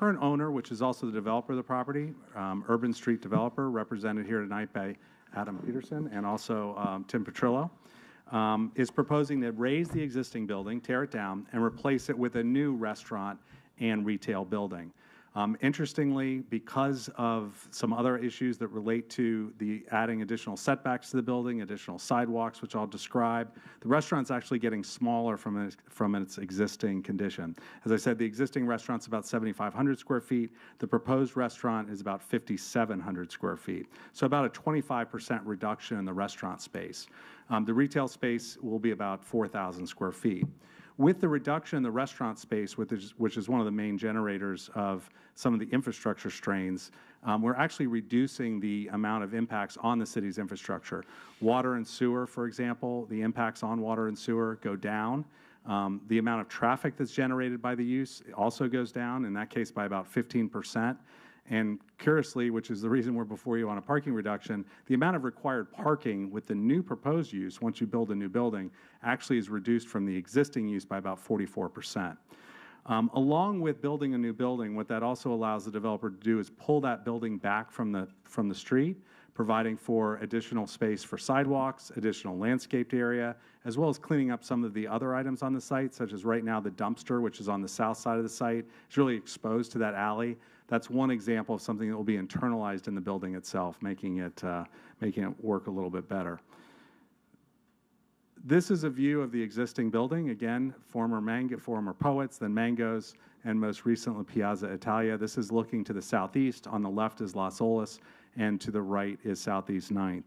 current owner, which is also the developer of the property, Urban Street Developer, represented here tonight by Adam Peterson and also Tim Petrillo, is proposing to raise the existing building, tear it down, and replace it with a new restaurant and retail building. Interestingly, because of some other issues that relate to the adding additional setbacks to the building, additional sidewalks, which I'll describe, the restaurant's actually getting smaller from its existing condition. As I said, the existing restaurant's about 7,500 square feet. The proposed restaurant is about 5,700 square feet. So about a 25% reduction in the restaurant space. The retail space will be about 4,000 square feet. With the reduction in the restaurant space, which is one of the main generators of some of the infrastructure strains, we're actually reducing the amount of impacts on the city's infrastructure. Water and sewer, for example, the impacts on water and sewer go down. The amount of traffic that's generated by the use also goes down, in that case by about 15%. And curiously, which is the reason we're before you on a parking reduction, the amount of required parking with the new proposed use, once you build a new building, actually is reduced from the existing use by about 44%. Along with building a new building, what that also allows the developer to do is pull that building back from the street, providing for additional space for sidewalks, additional landscaped area, as well as cleaning up some of the other items on the site, such as right now the dumpster, which is on the south side of the site, is really exposed to that alley. That's one example of something that will be internalized in the building itself, making it work a little bit better. This is a view of the existing building. Again, former Poets, then Mango's, and most recently Piazza Italia. This is looking to the southeast. On the left is Las Olas, and to the right is Southeast 9th.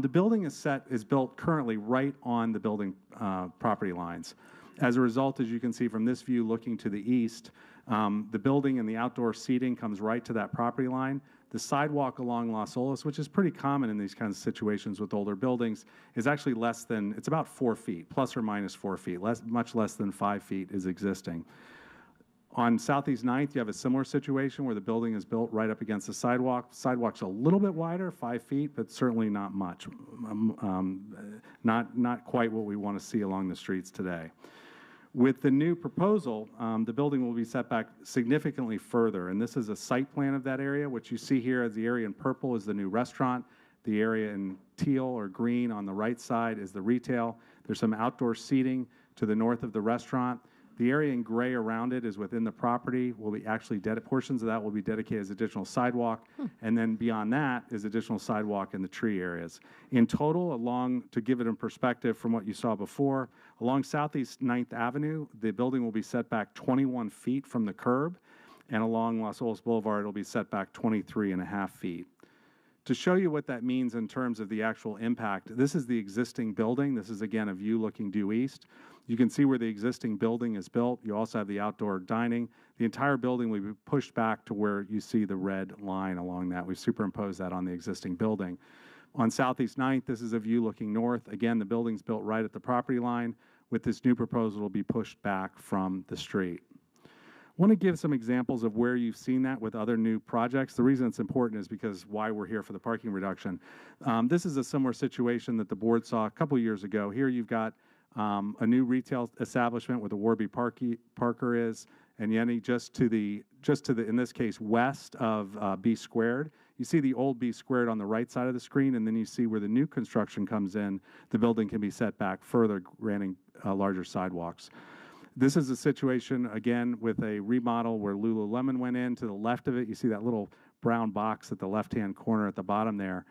The building is built currently right on the building property lines. As a result, as you can see from this view looking to the east, the building and the outdoor seating comes right to that property line. The sidewalk along Las Olas, which is pretty common in these kinds of situations with older buildings, is actually it's about 4 feet, plus or minus 4 feet, much less than 5 feet is existing. On Southeast 9th, you have a similar situation where the building is built right up against the sidewalk. Sidewalk's a little bit wider, 5 feet, but certainly not much. Not quite what we want to see along the streets today. With the new proposal, the building will be set back significantly further, and this is a site plan of that area. What you see here as the area in purple is the new restaurant. The area in teal or green on the right side is the retail. There's some outdoor seating to the north of the restaurant. The area in gray around it is within the property. Portions of that will be dedicated as additional sidewalk, and then beyond that is additional sidewalk in the tree areas. In total, to give it in perspective from what you saw before, along Southeast 9th Avenue, the building will be set back 21 feet from the curb, and along Las Olas Boulevard, it'll be set back 23.5 feet. To show you what that means in terms of the actual impact, this is the existing building. This is, again, a view looking due east. You can see where the existing building is built. You also have the outdoor dining. The entire building will be pushed back to where you see the red line along that. We've superimposed that on the existing building. On Southeast 9th, this is a view looking north. Again, the building's built right at the property line. With this new proposal, it'll be pushed back from the street. I want to give some examples of where you've seen that with other new projects. The reason it's important is because why we're here for the parking reduction. This is a similar situation that the board saw a couple years ago. Here you've got a new retail establishment where the Warby Parker is, and Yenny just to the, in this case, west of B Squared. You see the old B Squared on the right side of the screen, and then you see where the new construction comes in. The building can be set back further, granting larger sidewalks. This is a situation, again, with a remodel where Lululemon went in. To the left of it, you see that little brown box at the left-hand corner at the bottom there.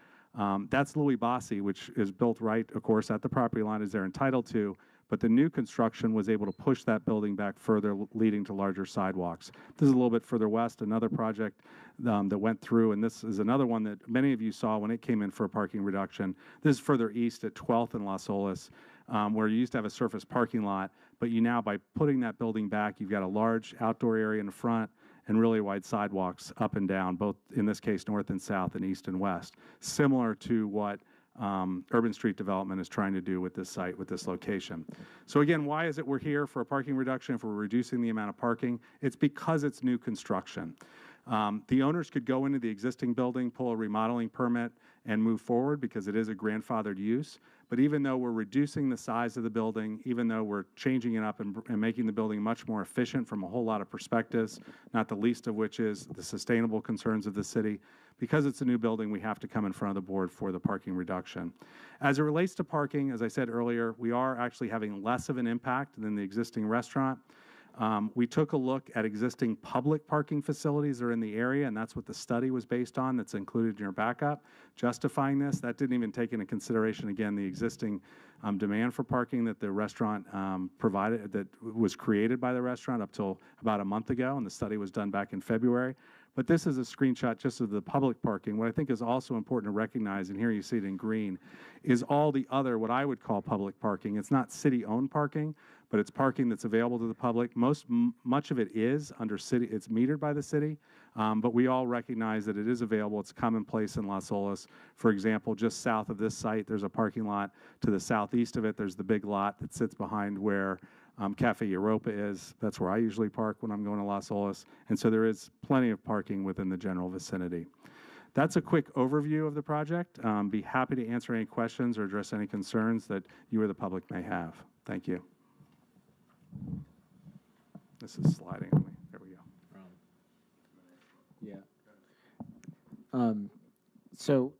That's Louis Bassi, which is built right, of course, at the property line as they're entitled to, but the new construction was able to push that building back further, leading to larger sidewalks. This is a little bit further west, another project that went through, and this is another one that many of you saw when it came in for a parking reduction. This is further east at 12th and Las Olas, where you used to have a surface parking lot, but you now, by putting that building back, you've got a large outdoor area in the front and really wide sidewalks up and down, both in this case north and south and east and west, similar to what Urban Street Development is trying to do with this site, with this location. So again, why is it we're here for a parking reduction if we're reducing the amount of parking? It's because it's new construction. The owners could go into the existing building, pull a remodeling permit, and move forward because it is a grandfathered use. But even though we're reducing the size of the building, even though we're changing it up and making the building much more efficient from a whole lot of perspectives, not the least of which is the sustainable concerns of the city, because it's a new building, we have to come in front of the board for the parking reduction. As it relates to parking, as I said earlier, we are actually having less of an impact than the existing restaurant. We took a look at existing public parking facilities that are in the area, and that's what the study was based on that's included in your backup, justifying this. That didn't even take into consideration, again, the existing demand for parking that the restaurant provided, that was created by the restaurant up till about a month ago, and the study was done back in February. But this is a screenshot just of the public parking. What I think is also important to recognize, and here you see it in green, is all the other, what I would call public parking. It's not city-owned parking, but it's parking that's available to the public. Much of it is under city, it's metered by the city, but we all recognize that it is available. It's commonplace in Las Olas. For example, just south of this site, there's a parking lot. To the southeast of it, there's the big lot that sits behind where Cafe Europa is. That's where I usually park when I'm going to Las Olas. And so there is plenty of parking within the general vicinity. That's a quick overview of the project. Be happy to answer any questions or address any concerns that you or the public may have. Thank you. This is sliding on me. There we go. Yeah. So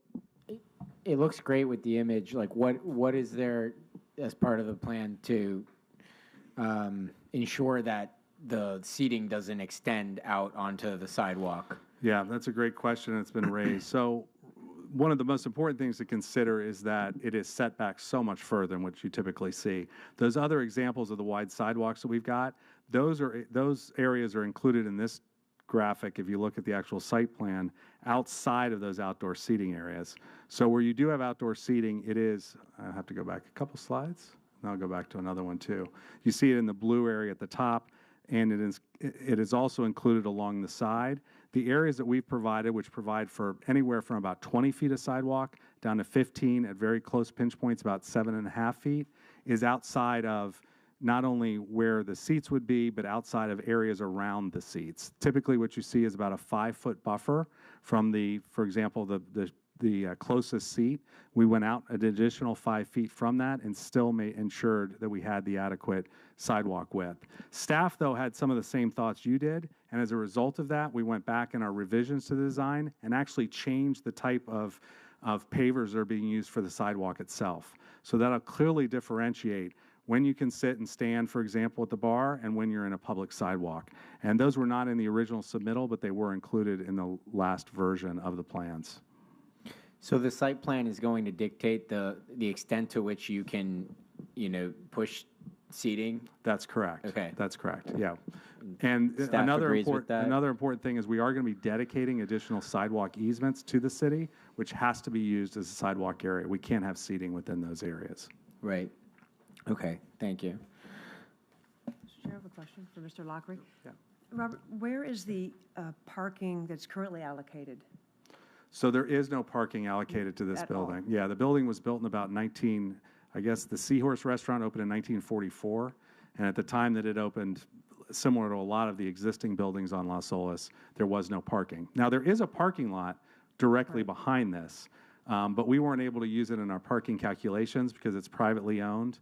it looks great with the image. Like, what is there as part of the plan to ensure that the seating doesn't extend out onto the sidewalk? Yeah, that's a great question. It's been raised. So one of the most important things to consider is that it is set back so much further than what you typically see. Those other examples of the wide sidewalks that we've got, those areas are included in this graphic if you look at the actual site plan outside of those outdoor seating areas. So where you do have outdoor seating, it is, I have to go back a couple slides, and I'll go back to another one too. You see it in the blue area at the top, and it is also included along the side. The areas that we've provided, which provide for anywhere from about 20 feet of sidewalk down to 15 at very close pinch points, about 7.5 feet, is outside of not only where the seats would be, but outside of areas around the seats. Typically what you see is about a 5-foot buffer from for example, the closest seat. We went out an additional 5 feet from that and still ensured that we had the adequate sidewalk width. Staff, though, had some of the same thoughts you did, and as a result of that, we went back in our revisions to the design and actually changed the type of pavers that are being used for the sidewalk itself. So that'll clearly differentiate when you can sit and stand, for example, at the bar, and when you're in a public sidewalk. And those were not in the original submittal, but they were included in the last version of the plans. So the site plan is going to dictate the extent to which you can, push seating? That's correct. Okay. That's correct, yeah. And Staff agrees with that? another important thing is we are going to be dedicating additional sidewalk easements to the city, which has to be used as a sidewalk area. We can't have seating within those areas. Right. Okay, thank you. Mr. Chair, I have a question for Mr. Lockery. Yeah. Robert, where is the parking that's currently allocated? So there is no parking allocated to this At all? building. Yeah, the building was built in about I guess the Seahorse Restaurant opened in 1944, and at the time that it opened, similar to a lot of the existing buildings on Las Olas, there was no parking. Now, there is a parking lot directly behind this, but we weren't able to use it in our parking calculations because it's privately owned,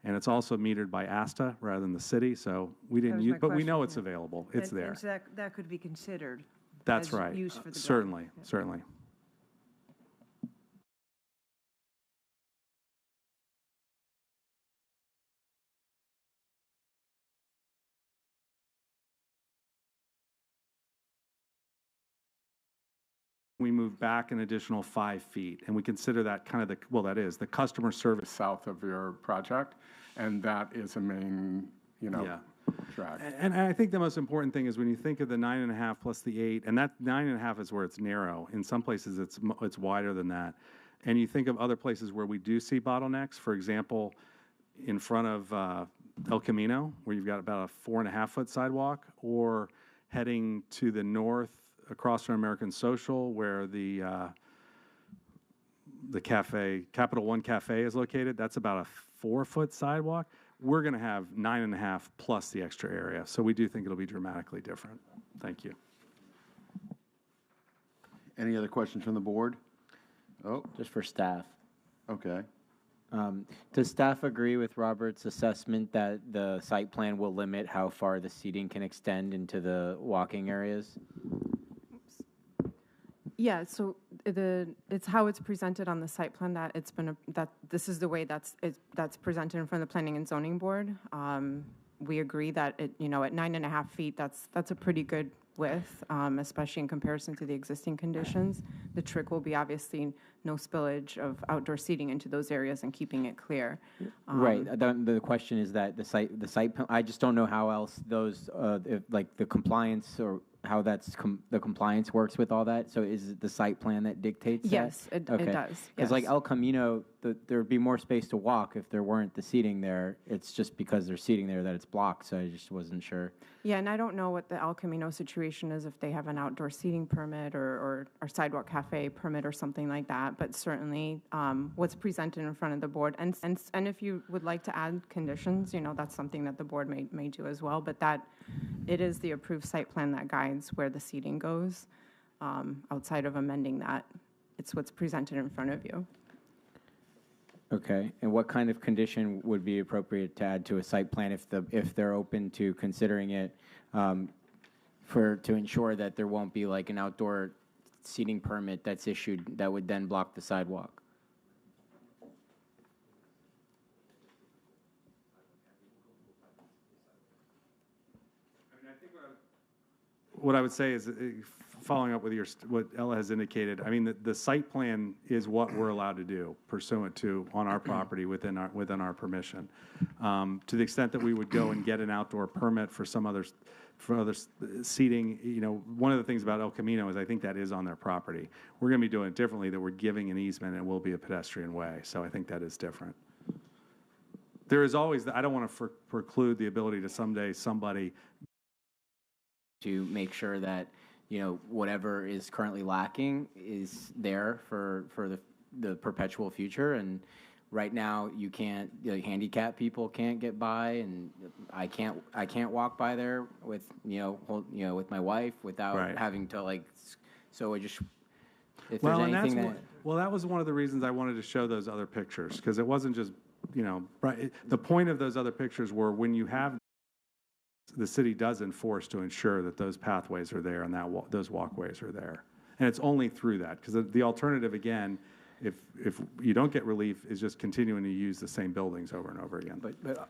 and it's also metered by ASTA rather than the city, so we didn't was use, my but we know question, it's yeah. available. It's there. And so that could be considered. That's as right. use for the building. Certainly, Yeah. certainly. We move back an additional 5 feet, and we consider that kind of the customer service. South of your project, and that is a main, Yeah. track. And I think the most important thing is when you think of the 9.5 plus the 8, and that 9.5 is where it's narrow. In some places, it's wider than that. And you think of other places where we do see bottlenecks, for example, in front of El Camino, where you've got about a 4.5-foot sidewalk, or heading to the north across from American Social, where the cafe, Capital One Cafe is located. That's about a 4-foot sidewalk. We're going to have 9.5 plus the extra area. So we do think it'll be dramatically different. Thank you. Any other questions from the board? Oh, just for staff. okay. Does staff agree with Robert's assessment that the site plan will limit how far the seating can extend into the walking areas? Yeah, so it's how it's presented on the site plan that it's been, that this is the way that's presented in front of the Planning and Zoning Board. We agree that at 9.5 feet, that's a pretty good width, especially in comparison to the existing conditions. The trick will be obviously no spillage of outdoor seating into those areas and keeping it clear. Right. The question is that the site. I just don't know how else those, like the compliance or how the compliance works with all that. So is it the site plan that dictates that? Yes, it does. Because like Yes. El Camino, there'd be more space to walk if there weren't the seating there. It's just because there's seating there that it's blocked. So I just wasn't sure. Yeah, and I don't know what the El Camino situation is, if they have an outdoor seating permit or sidewalk cafe permit or something like that, but certainly what's presented in front of the board, and if you would like to add conditions, that's something that the board may do as well, but that, it is the approved site plan that guides where the seating goes. Outside of amending that, it's what's presented in front of you. Okay, and what kind of condition would be appropriate to add to a site plan if they're open to considering it to ensure that there won't be like an outdoor seating permit that's issued that would then block the sidewalk? What I would say is, following up with what Ella has indicated, I mean, the site plan is what we're allowed to do pursuant to on our property within our permission. To the extent that we would go and get an outdoor permit for other seating, one of the things about El Camino is I think that is on their property. We're going to be doing it differently, that we're giving an easement and it will be a pedestrian way. So I think that is different. There is always, I don't want to preclude the ability to someday somebody To make sure that, whatever is currently lacking is there for the perpetual future. And right now, you can't, handicapped people can't get by, and I can't walk by there with, with my wife without Right. having to so I just, if Well, there's and anything that's that was one of the reasons I wanted to show those other pictures, because it wasn't just, right. The point of those other pictures were when you have, the city does enforce to ensure that those pathways are there and that those walkways are there. And it's only through that, because the alternative, again, if you don't get relief, is just continuing to use the same buildings over and over again.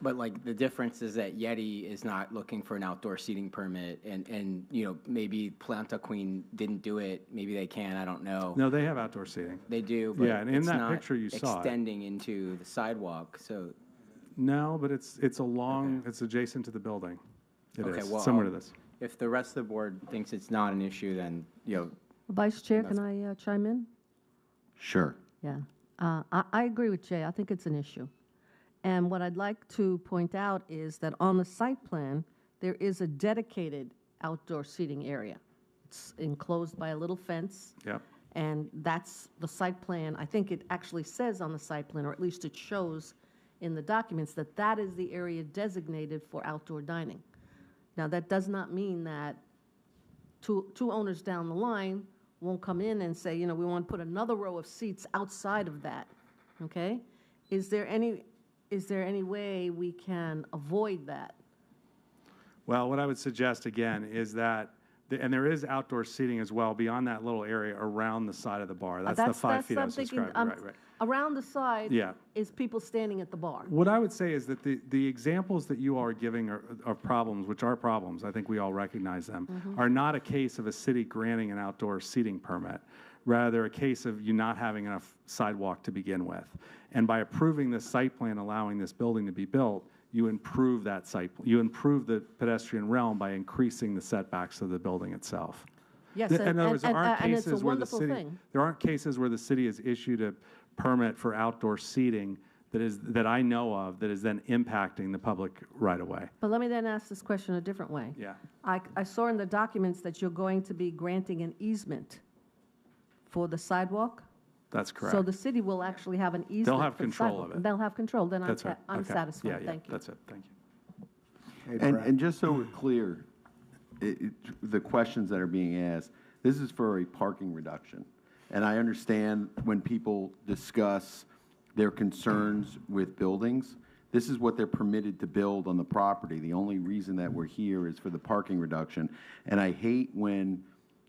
But like the difference is that Yeti is not looking for an outdoor seating permit, and maybe Planta Queen didn't do it. Maybe they can. I don't know. No, they have outdoor seating. They do. But Yeah, and in it's that not picture you saw it. extending into the sidewalk. So No, but it's it's adjacent to the building. It is well, similar to this. if the rest of the board thinks it's not an issue, then Vice Chair, can I chime in? Sure. Yeah. I agree with Jay. I think it's an issue. And what I'd like to point out is that on the site plan, there is a dedicated outdoor seating area. It's enclosed by a little fence. Yep. And that's the site plan. I think it actually says on the site plan, or at least it shows in the documents, that that is the area designated for outdoor dining. Now, that does not mean that two owners down the line won't come in and say, we want to put another row of seats outside of that, okay? Is there any way we can avoid that? Well, what I would suggest again is that, and there is outdoor seating as well beyond that little area around the side of the bar. That's the 5 feet I I'm was thinking, describing. Right. Around the side Yeah. is people standing at the bar. What I would say is that the examples that you are giving are problems, which are problems, I think we all recognize them, are not a case of a city granting an outdoor seating permit, rather a case of you not having enough sidewalk to begin with. And by approving this site plan allowing this building to be built, you improve that you improve the pedestrian realm by increasing the setbacks of the building itself. Yes, In other words, there aren't and it's a cases where the wonderful city, thing. there aren't cases where the city has issued a permit for outdoor seating that I know of that is then impacting the public right away. But let me then ask this question a different way. Yeah. I saw in the documents that you're going to be granting an easement for the sidewalk. That's correct. So the city will actually have an easement. have for the control sidewalk. of it. They'll have control. Then That's right. I'm Okay. satisfied. Yeah, Thank you. that's it. Thank you. And just so we're clear, the questions that are being asked, this is for a parking reduction. and I understand when people discuss their concerns with buildings, this is what they're permitted to build on the property. The only reason that we're here is for the parking reduction. And I hate when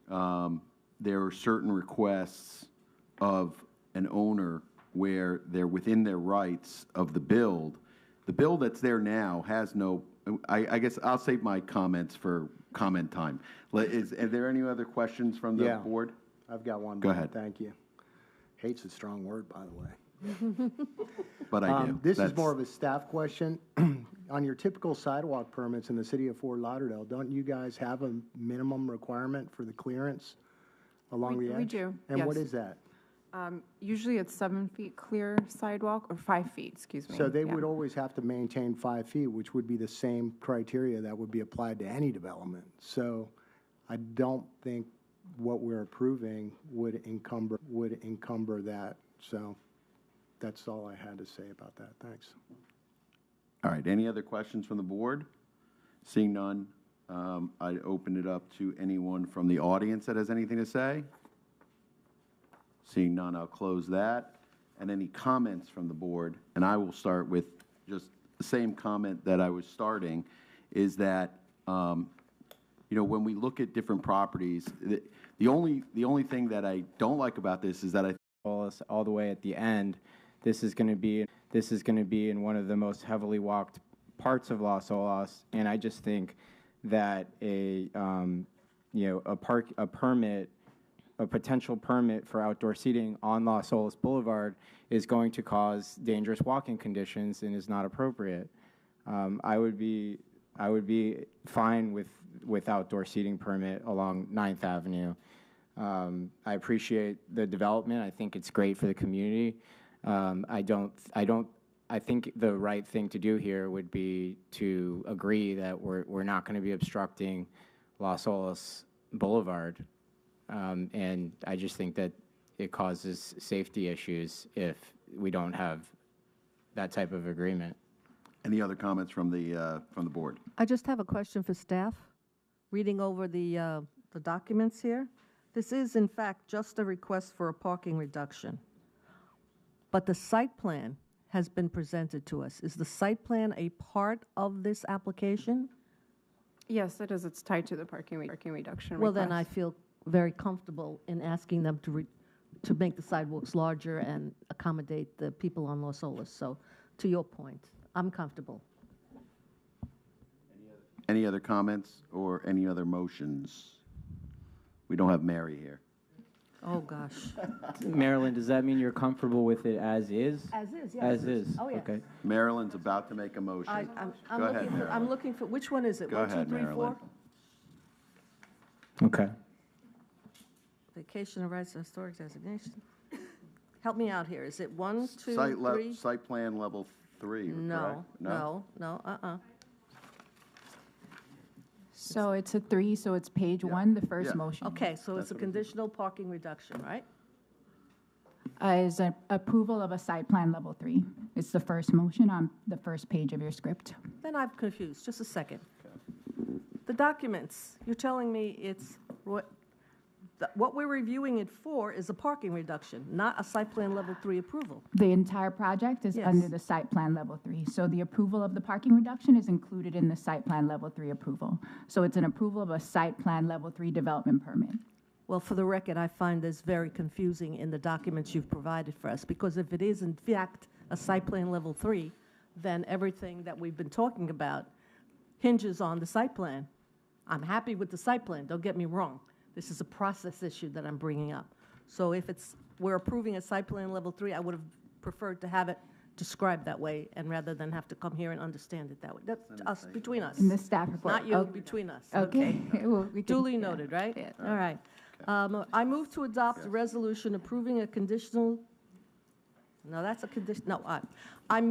there are certain requests of an owner where they're within their rights of the build. The build that's there now has no, I guess I'll save my comments for comment time. Are there any other questions from the Yeah. board? I've got one. Go Bob. ahead. Thank you. Hate's a strong word, by the way. But I do. This is That's- more of a staff question. On your typical sidewalk permits in the city of Fort Lauderdale, don't you guys have a minimum requirement for the clearance along the edge? We do, And what yes. is that? Usually it's 7 feet clear sidewalk, or 5 feet, excuse me. So they yeah. would always have to maintain 5 feet, which would be the same criteria that would be applied to any development. So I don't think what we're approving would encumber that. So that's all I had to say about that. Thanks. All right, any other questions from the board? Seeing none, I'd open it up to anyone from the audience that has anything to say. Seeing none, I'll close that. And any comments from the board? And I will start with just the same comment that I was starting, is that, when we look at different properties, the only thing that I don't like about this is that all the way at the end, this is going to be in one of the most heavily walked parts of Las Olas, and I just think that a potential permit for outdoor seating on Las Olas Boulevard is going to cause dangerous walking conditions and is not appropriate. I would be fine with outdoor seating permit along 9th Avenue. I appreciate the development. I think it's great for the community. I think the right thing to do here would be to agree that we're not going to be obstructing Las Olas Boulevard. And I just think that it causes safety issues if we don't have that type of agreement. any other comments from the board? I just have a question for staff. Reading over the documents here, this is in fact just a request for a parking reduction. But the site plan has been presented to us. Is the site plan a part of this application? Yes, it is. It's tied to the parking reduction Well, then I request. feel very comfortable in asking them to make the sidewalks larger and accommodate the people on Los Olas. So to your point, I'm comfortable. Any other comments or any other motions? We don't have Mary here. Oh, gosh. Marilyn, does that mean you're comfortable with it as is? As is, yes. As is? Oh, yes. Okay. Marilyn's about to make a motion. I'm Go ahead, looking for, Marilyn. I'm looking for, which one is it? Go 1, 2, ahead, 3, 4? Marilyn. Okay. Vacation of rights and historic designation. Help me out here. Is it 1, 2, 3? Site plan level 3, correct? No. So it's a 3, so it's page 1, the first Yeah. motion. Okay, so it's That's a what it is. conditional parking reduction, right? Is an approval of a site plan level 3. It's the first motion on the first page of your script. Then I'm confused. Just a second. The documents, you're telling me it's, what we're reviewing it for is a parking reduction, not a site plan level 3 approval. The entire project is Yes. under the site plan level 3. So the approval of the parking reduction is included in the site plan level 3 approval. So it's an approval of a site plan level 3 development permit. Well, for the record, I find this very confusing in the documents you've provided for us, because if it is in fact a site plan level 3, then everything that we've been talking about hinges on the site plan. I'm happy with the site plan, don't get me wrong. This is a process issue that I'm bringing up. So if we're approving a site plan level 3, I would have preferred to have it described that way, and rather than have to come here and understand it that way. That's us, between us. In the staff report. Not you, Oh, between us. Okay. Well, we can- Duly yeah. noted, right? Yeah. All right. I move to adopt a resolution approving a conditional, no, that's a condition, no, I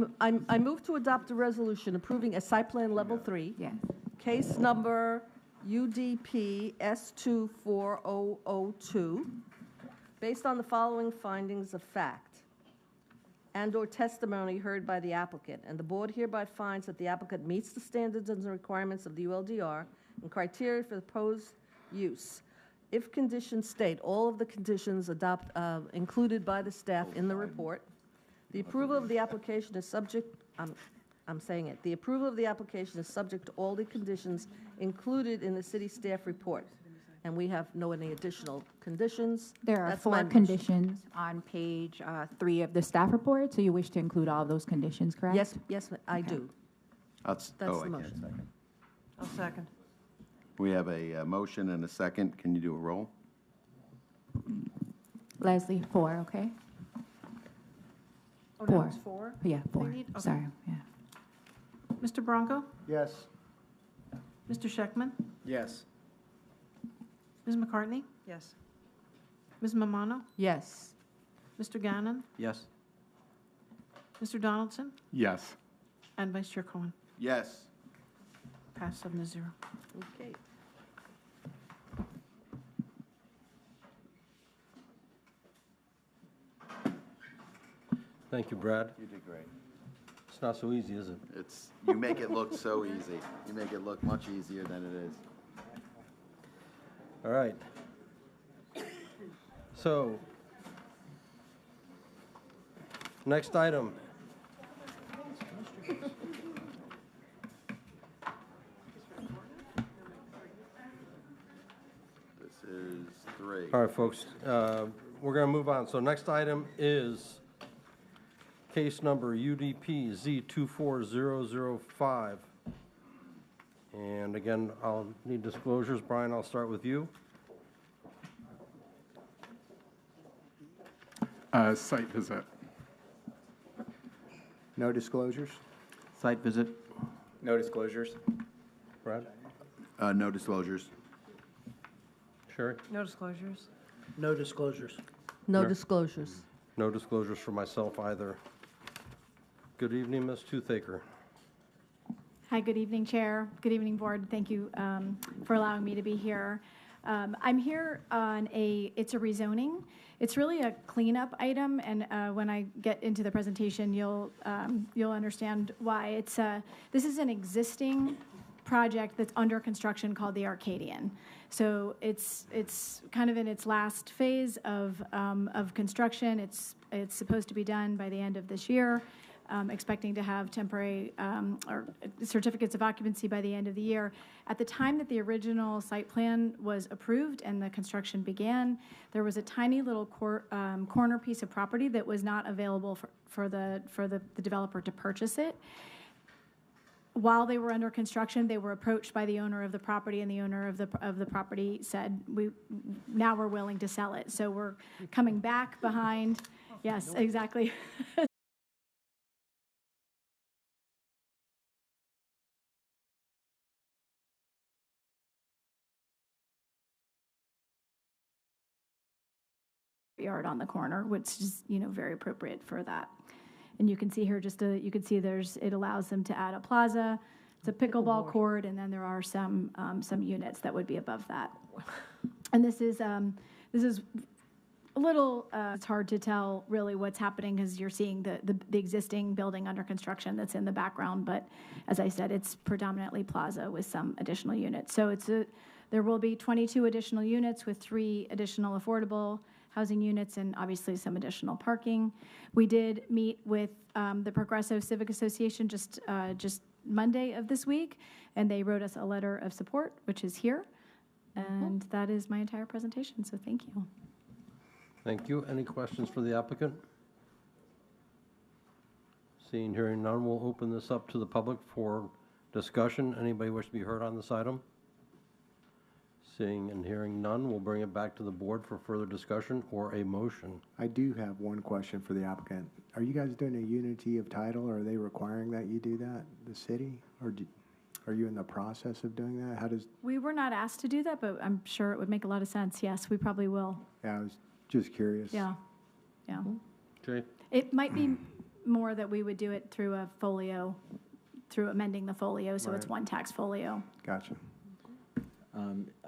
move to adopt a resolution approving a site plan level 3. Yeah. Case number UDP S24002, based on the following findings of fact and/or testimony heard by the applicant. And the board hereby finds that the applicant meets the standards and the requirements of the ULDR and criteria for the proposed use. if conditions state, all of the conditions included by the staff in the report, the approval of the application is subject, I'm saying it, the approval of the application is subject to all the conditions included in the city staff report. And we have no any additional conditions. There are That's my 4 motion. conditions on page 3 of the staff report, so you wish to include all of those conditions, correct? Yes, I do. That's the I can't motion. second. I'll second. We have a motion and a second. Can you do a roll? Leslie, 4, okay? Oh, 4. no, it's 4? Yeah, 4, need- okay. sorry, yeah. Mr. Bronco? Yes. Mr. Scheckman? Yes. Ms. McCartney? Yes. Ms. Mamano? Yes. Mr. Gannon? Yes. Mr. Donaldson? Yes. And Vice Chair Cohen? Yes. Pass 7-0. Okay. Thank you, Brad. You did great. It's not so easy, is it? You make it look so easy. You make it look much easier than it is. All right. So, next item. This is 3. All right, folks, we're going to move on. So next item is case number UDP Z24005. And again, I'll need disclosures. Brian, I'll start with you. Site visit. No disclosures? Site visit. No disclosures. Brad? No disclosures. Sherry? No disclosures? No disclosures. No Mayor? disclosures. No disclosures for myself either. Good evening, Ms. Toothaker. Hi, good evening, Chair. Good evening, Board. Thank you for allowing me to be here. I'm here on it's a rezoning. It's really a cleanup item, and when I get into the presentation, you'll understand why. This is an existing project that's under construction called the Arcadian. So it's kind of in its last phase of construction. It's supposed to be done by the end of this year. Expecting to have temporary or certificates of occupancy by the end of the year. At the time that the original site plan was approved and the construction began, there was a tiny little corner piece of property that was not available for the developer to purchase it. While they were under construction, they were approached by the owner of the property, and the owner of the property said, now we're willing to sell it. So we're coming back behind. Yes, exactly. Yard on the corner, which is, very appropriate for that. And you can see here you can see it allows them to add a plaza, it's a pickleball court, and then there are some units that would be above that. And this is a little, it's hard to tell really what's happening because you're seeing the existing building under construction that's in the background, but as I said, it's predominantly plaza with some additional units. So there will be 22 additional units with 3 additional affordable housing units and obviously some additional parking. We did meet with the Progresso Civic Association just Monday of this week, and they wrote us a letter of support, which is here. And that is my entire presentation, so thank you. Thank you. Any questions for the applicant? Seeing, hearing none, we'll open this up to the public for discussion. Anybody wish to be heard on this item? Seeing and hearing none, we'll bring it back to the board for further discussion or a motion. I do have one question for the applicant. Are you guys doing a unity of title, or are they requiring that you do that, the city? Or are you in the process of doing that? How does, We were not asked to do that, but I'm sure it would make a lot of sense. Yes, we probably will. yeah, I was just curious. Yeah. Jay? It might be more that we would do it through a folio, through amending the folio, so it's Right. one tax folio. Gotcha.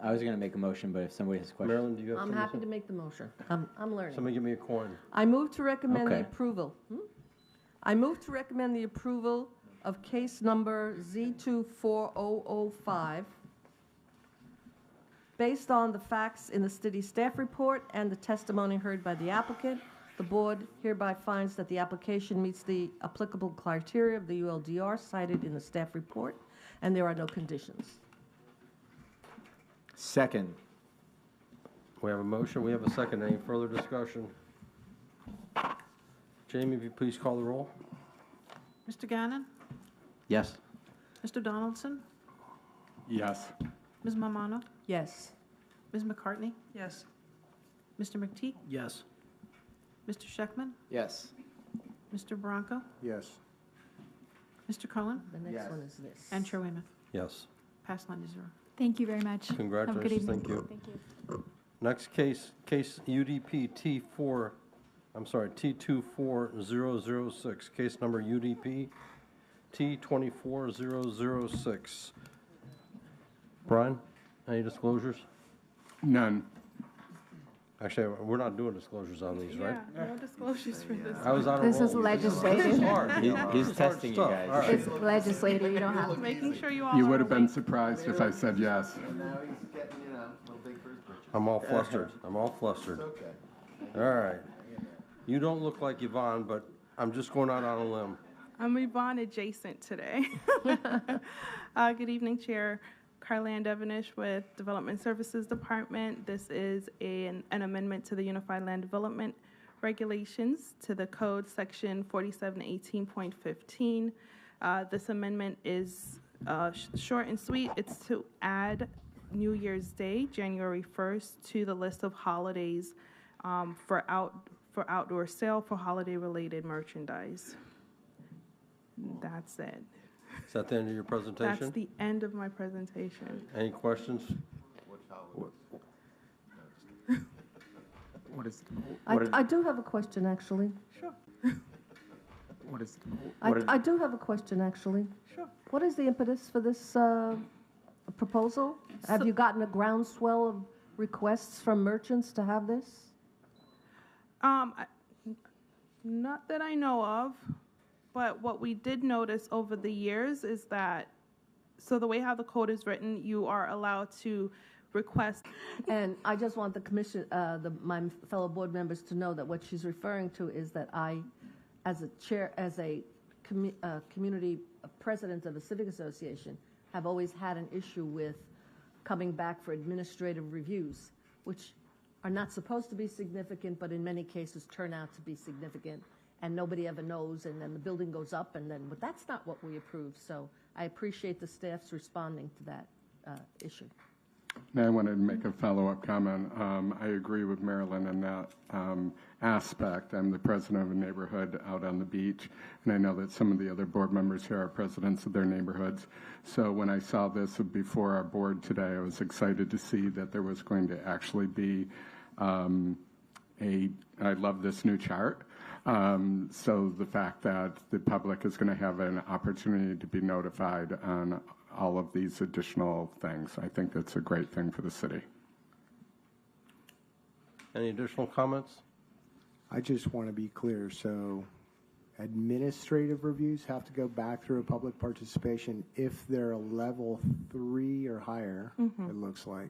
I was going to make a motion, but if somebody has questions. Marilyn, do you have I'm something happy to make the motion. I'm learning. Somebody give me a coin. I move to recommend the Okay. approval. I move to recommend the approval of case number Z24005 Based on the facts in the city staff report and the testimony heard by the applicant, the board hereby finds that the application meets the applicable criteria of the ULDR cited in the staff report, and there are no conditions. Second. We have a motion, we have a second. Any further discussion? Jamie, if you please call the roll. Mr. Gannon? Yes. Mr. Donaldson? Yes. Ms. Mamano? Yes. Ms. McCartney? Yes. Mr. McTee? Yes. Mr. Scheckman? Yes. Mr. Bronco? Yes. Mr. Cohen? The next one is this. And Chair Weymouth. Yes. Passed 9-0. Thank you very much. Have a good Congratulations, evening. thank you. Thank you. Next case UDP T24006, case number UDP T24006. Brian, any disclosures? None. Actually, we're not doing disclosures on these, right? no disclosures for this. I was on a This roll. is legislative. He's testing you guys. All right. It's legislative, you don't have to. Making sure you all You are would have been awake. surprised if I said yes. Now he's getting, a little big for his britches. I'm all flustered. I'm all flustered. Okay. All right. You don't look like Yvonne, but I'm just going out on a limb. I'm Yvonne adjacent today. Good evening, Chair. Carlann Devenish with Development Services Department. This is an amendment to the Unified Land Development Regulations to the Code Section 4718.15. This amendment is short and sweet. It's to add New Year's Day, January 1st, to the list of holidays for outdoor sale for holiday-related merchandise. That's it. Is that the end of your presentation? That's the end of my presentation. Any questions? I do have a question, actually. Sure. I do have a question, actually. Sure. What is the impetus for this proposal? Have you gotten a groundswell of requests from merchants to have this? Not that I know of, but what we did notice over the years is that, so the way how the code is written, you are allowed to request. And I just want the commission, my fellow board members to know that what she's referring to is that I, as a community president of a civic association, have always had an issue with coming back for administrative reviews, which are not supposed to be significant, but in many cases turn out to be significant, and nobody ever knows, and then the building goes up, and then, but that's not what we approve. So I appreciate the staff's responding to that issue. And I wanted to make a follow-up comment. I agree with Marilyn in that aspect. I'm the president of a neighborhood out on the beach, and I know that some of the other board members here are presidents of their neighborhoods. So when I saw this before our board today, I was excited to see that there was going to actually be I love this new chart. So the fact that the public is going to have an opportunity to be notified on all of these additional things, I think that's a great thing for the city. Any additional comments? I just want to be clear, so administrative reviews have to go back through a public participation if they're a level 3 or higher, it looks like.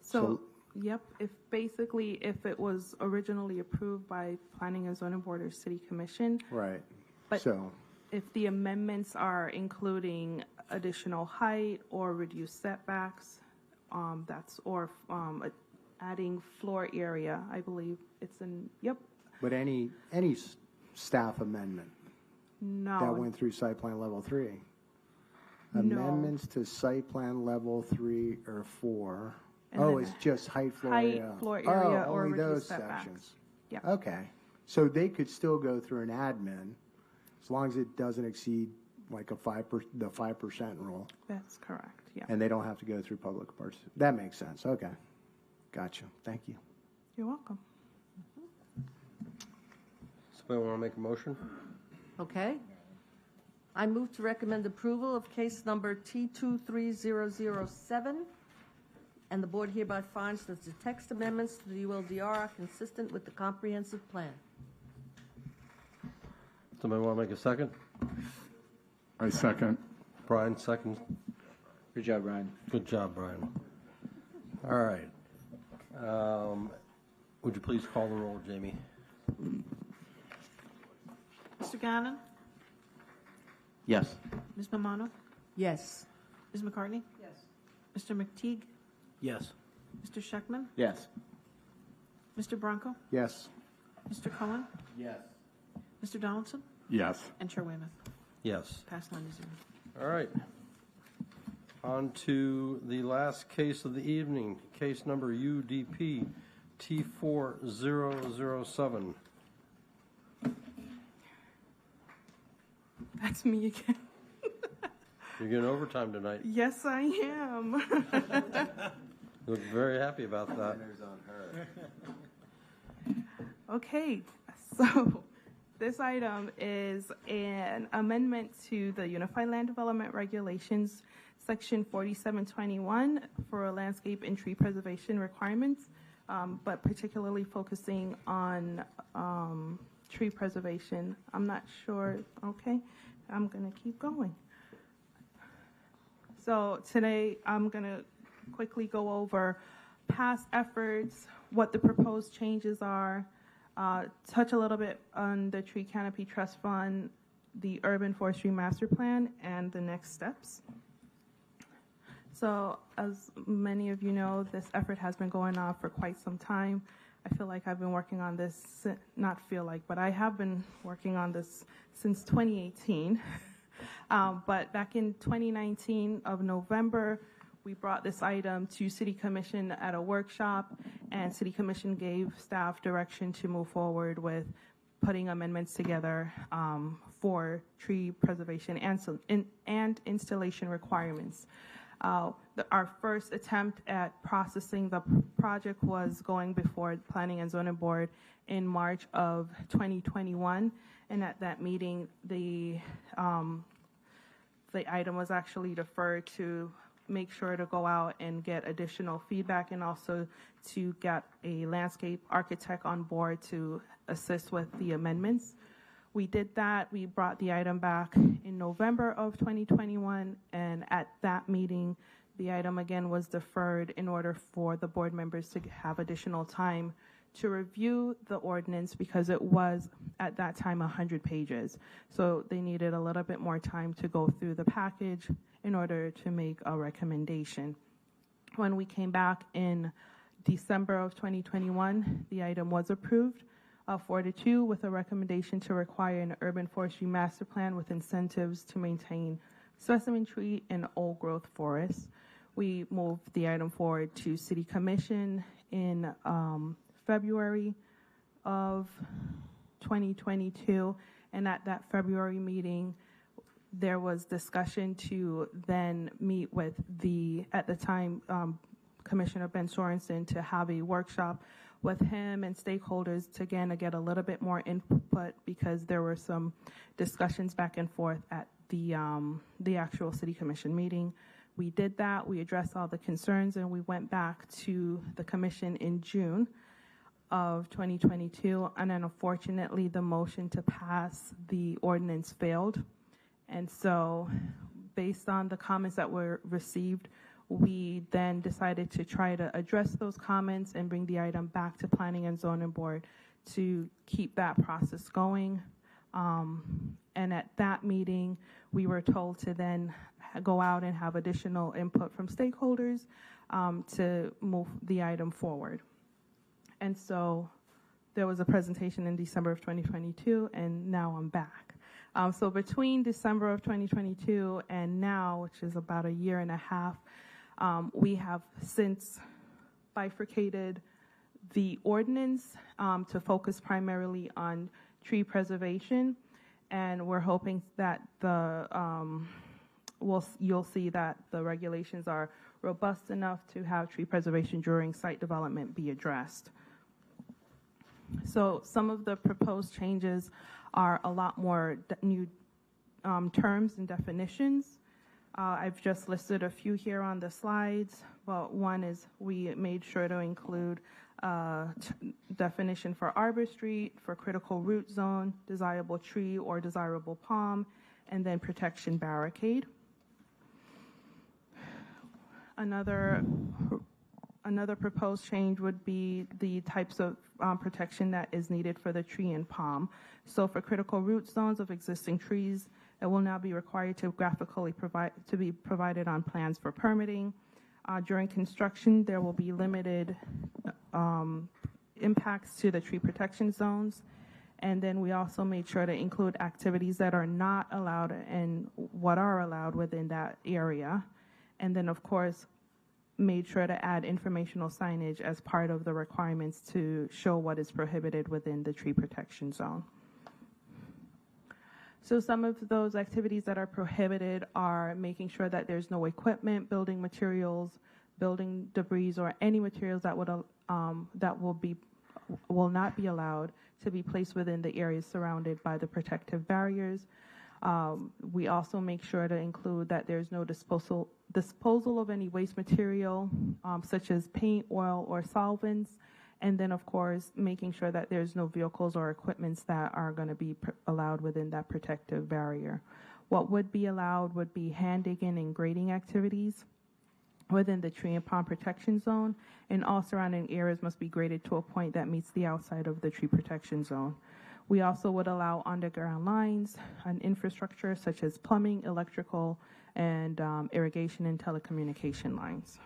So, yep, if it was originally approved by Planning and Zoning Board or City Commission. Right. But So, if the amendments are including additional height or reduced setbacks, adding floor area, I believe it's in, yep, but any staff amendment that no, went through site plan level 3. No. Amendments to site plan level 3 or 4. And Oh, then it's just height, floor height, area. floor area, Oh, or only those reduced setbacks. sections. Yeah. Okay. So they could still go through an admin as long as it doesn't exceed like the 5% rule, That's correct, yeah. and they don't have to go through public parts. That makes sense. Okay. Gotcha. Thank you. You're welcome. Somebody want to make a motion? Okay. I move to recommend approval of case number T23007, and the board hereby finds that the text amendments to the ULDR are consistent with the comprehensive plan. Somebody want to make a second? I second. Brian, second. Good job, Brian. Good job, Brian. All right. Would you please call the roll, Jamie? Mr. Gannon? Yes. Ms. Mamano? Yes. Ms. McCartney? Yes. Mr. McTeague? Yes. Mr. Scheckman? Yes. Mr. Bronco? Yes. Mr. Cohen? Yes. Mr. Donaldson? Yes. And Chair Weymouth? Yes. Passed 9-0. All right. On to the last case of the evening, case number UDP T4007. That's me again. You're getting overtime tonight. Yes, I am. You look very happy about that. Okay, so this item is an amendment to the Unified Land Development Regulations, Section 4721, for landscape and tree preservation requirements, but particularly focusing on tree preservation. I'm not sure, okay, I'm gonna keep going. So today, I'm gonna quickly go over past efforts, what the proposed changes are, touch a little bit on the Tree Canopy Trust Fund, the Urban Forestry Master Plan, and the next steps. So as many of you know, this effort has been going on for quite some time. I feel like I've been working on this, not feel like, but I have been working on this since 2018. But back in 2019 of November, we brought this item to City Commission at a workshop, and City Commission gave staff direction to move forward with putting amendments together for tree preservation and installation requirements. Our first attempt at processing the project was going before the Planning and Zoning Board in March of 2021, and at that meeting, the item was actually deferred to make sure to go out and get additional feedback and also to get a landscape architect on board to assist with the amendments. We did that. We brought the item back in November of 2021, and at that meeting, the item again was deferred in order for the board members to have additional time to review the ordinance because it was at that time 100 pages. So they needed a little bit more time to go through the package in order to make a recommendation. When we came back in December of 2021, the item was approved 4-2 with a recommendation to require an urban forestry master plan with incentives to maintain specimen tree and old growth forests. We moved the item forward to City Commission in February of 2022, and at that February meeting, there was discussion to then meet with at the time, Commissioner Ben Sorensen to have a workshop with him and stakeholders to again to get a little bit more input because there were some discussions back and forth at the actual City Commission meeting. We did that. We addressed all the concerns, and we went back to the Commission in June of 2022, and then unfortunately the motion to pass the ordinance failed. And so based on the comments that were received, we then decided to try to address those comments and bring the item back to Planning and Zoning Board to keep that process going. And at that meeting, we were told to then go out and have additional input from stakeholders to move the item forward. And so there was a presentation in December of 2022, and now I'm back. So between December of 2022 and now, which is about a year and a half, we have since bifurcated the ordinance to focus primarily on tree preservation, and we're hoping that you'll see that the regulations are robust enough to have tree preservation during site development be addressed. So some of the proposed changes are a lot more new terms and definitions. I've just listed a few here on the slides, but one is we made sure to include definition for arbor street, for critical root zone, desirable tree or desirable palm, and then protection barricade. Another another proposed change would be the types of protection that is needed for the tree and palm. So for critical root zones of existing trees, it will now be required to graphically be provided on plans for permitting. During construction, there will be limited impacts to the tree protection zones. And then we also made sure to include activities that are not allowed and what are allowed within that area. And then, of course, made sure to add informational signage as part of the requirements to show what is prohibited within the tree protection zone. So some of those activities that are prohibited are making sure that there's no equipment, building materials, building debris, or any materials that will not be allowed to be placed within the areas surrounded by the protective barriers. We also make sure to include that there's no disposal of any waste material, such as paint, oil, or solvents. And then, of course, making sure that there's no vehicles or equipments that are going to be allowed within that protective barrier. What would be allowed would be hand digging and grading activities within the tree and palm protection zone, and all surrounding areas must be graded to a point that meets the outside of the tree protection zone. We also would allow underground lines and infrastructure such as plumbing, electrical, and irrigation and telecommunication lines.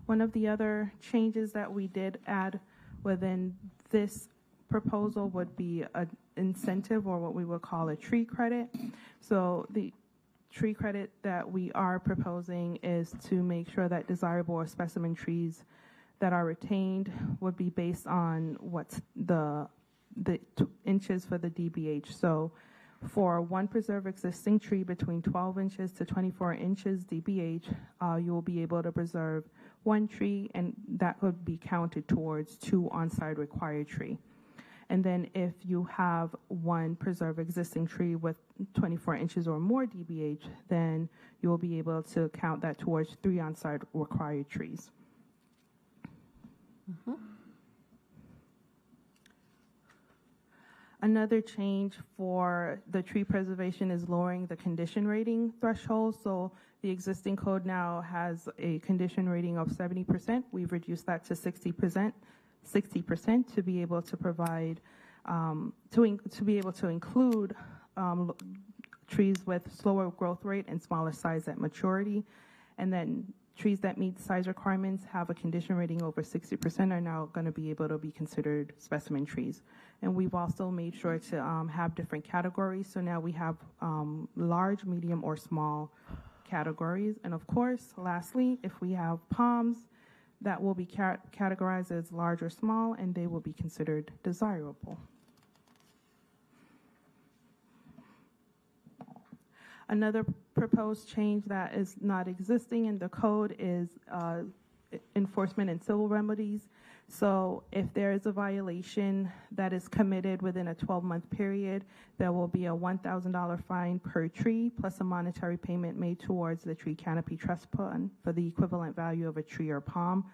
One of the other changes that we did add within this proposal would be an incentive, or what we would call a tree credit. So the tree credit that we are proposing is to make sure that desirable or specimen trees that are retained would be based on what's the inches for the DBH. So for one preserved existing tree between 12 inches to 24 inches DBH, you will be able to preserve one tree, and that would be counted towards 2 on-site required tree. And then if you have one preserved existing tree with 24 inches or more DBH, then you will be able to count that towards 3 on-site required trees. Another change for the tree preservation is lowering the condition rating threshold. So the existing code now has a condition rating of 70%. We've reduced that to 60% to be able to provide, to be able to include trees with slower growth rate and smaller size at maturity. And then trees that meet size requirements, have a condition rating over 60%, are now going to be able to be considered specimen trees. And we've also made sure to have different categories. So now we have large, medium, or small categories. And of course, lastly, if we have palms, that will be categorized as large or small, and they will be considered desirable. Another proposed change that is not existing in the code is enforcement and civil remedies. So if there is a violation that is committed within a 12-month period, there will be a $1,000 fine per tree, plus a monetary payment made towards the tree canopy trust fund for the equivalent value of a tree or palm.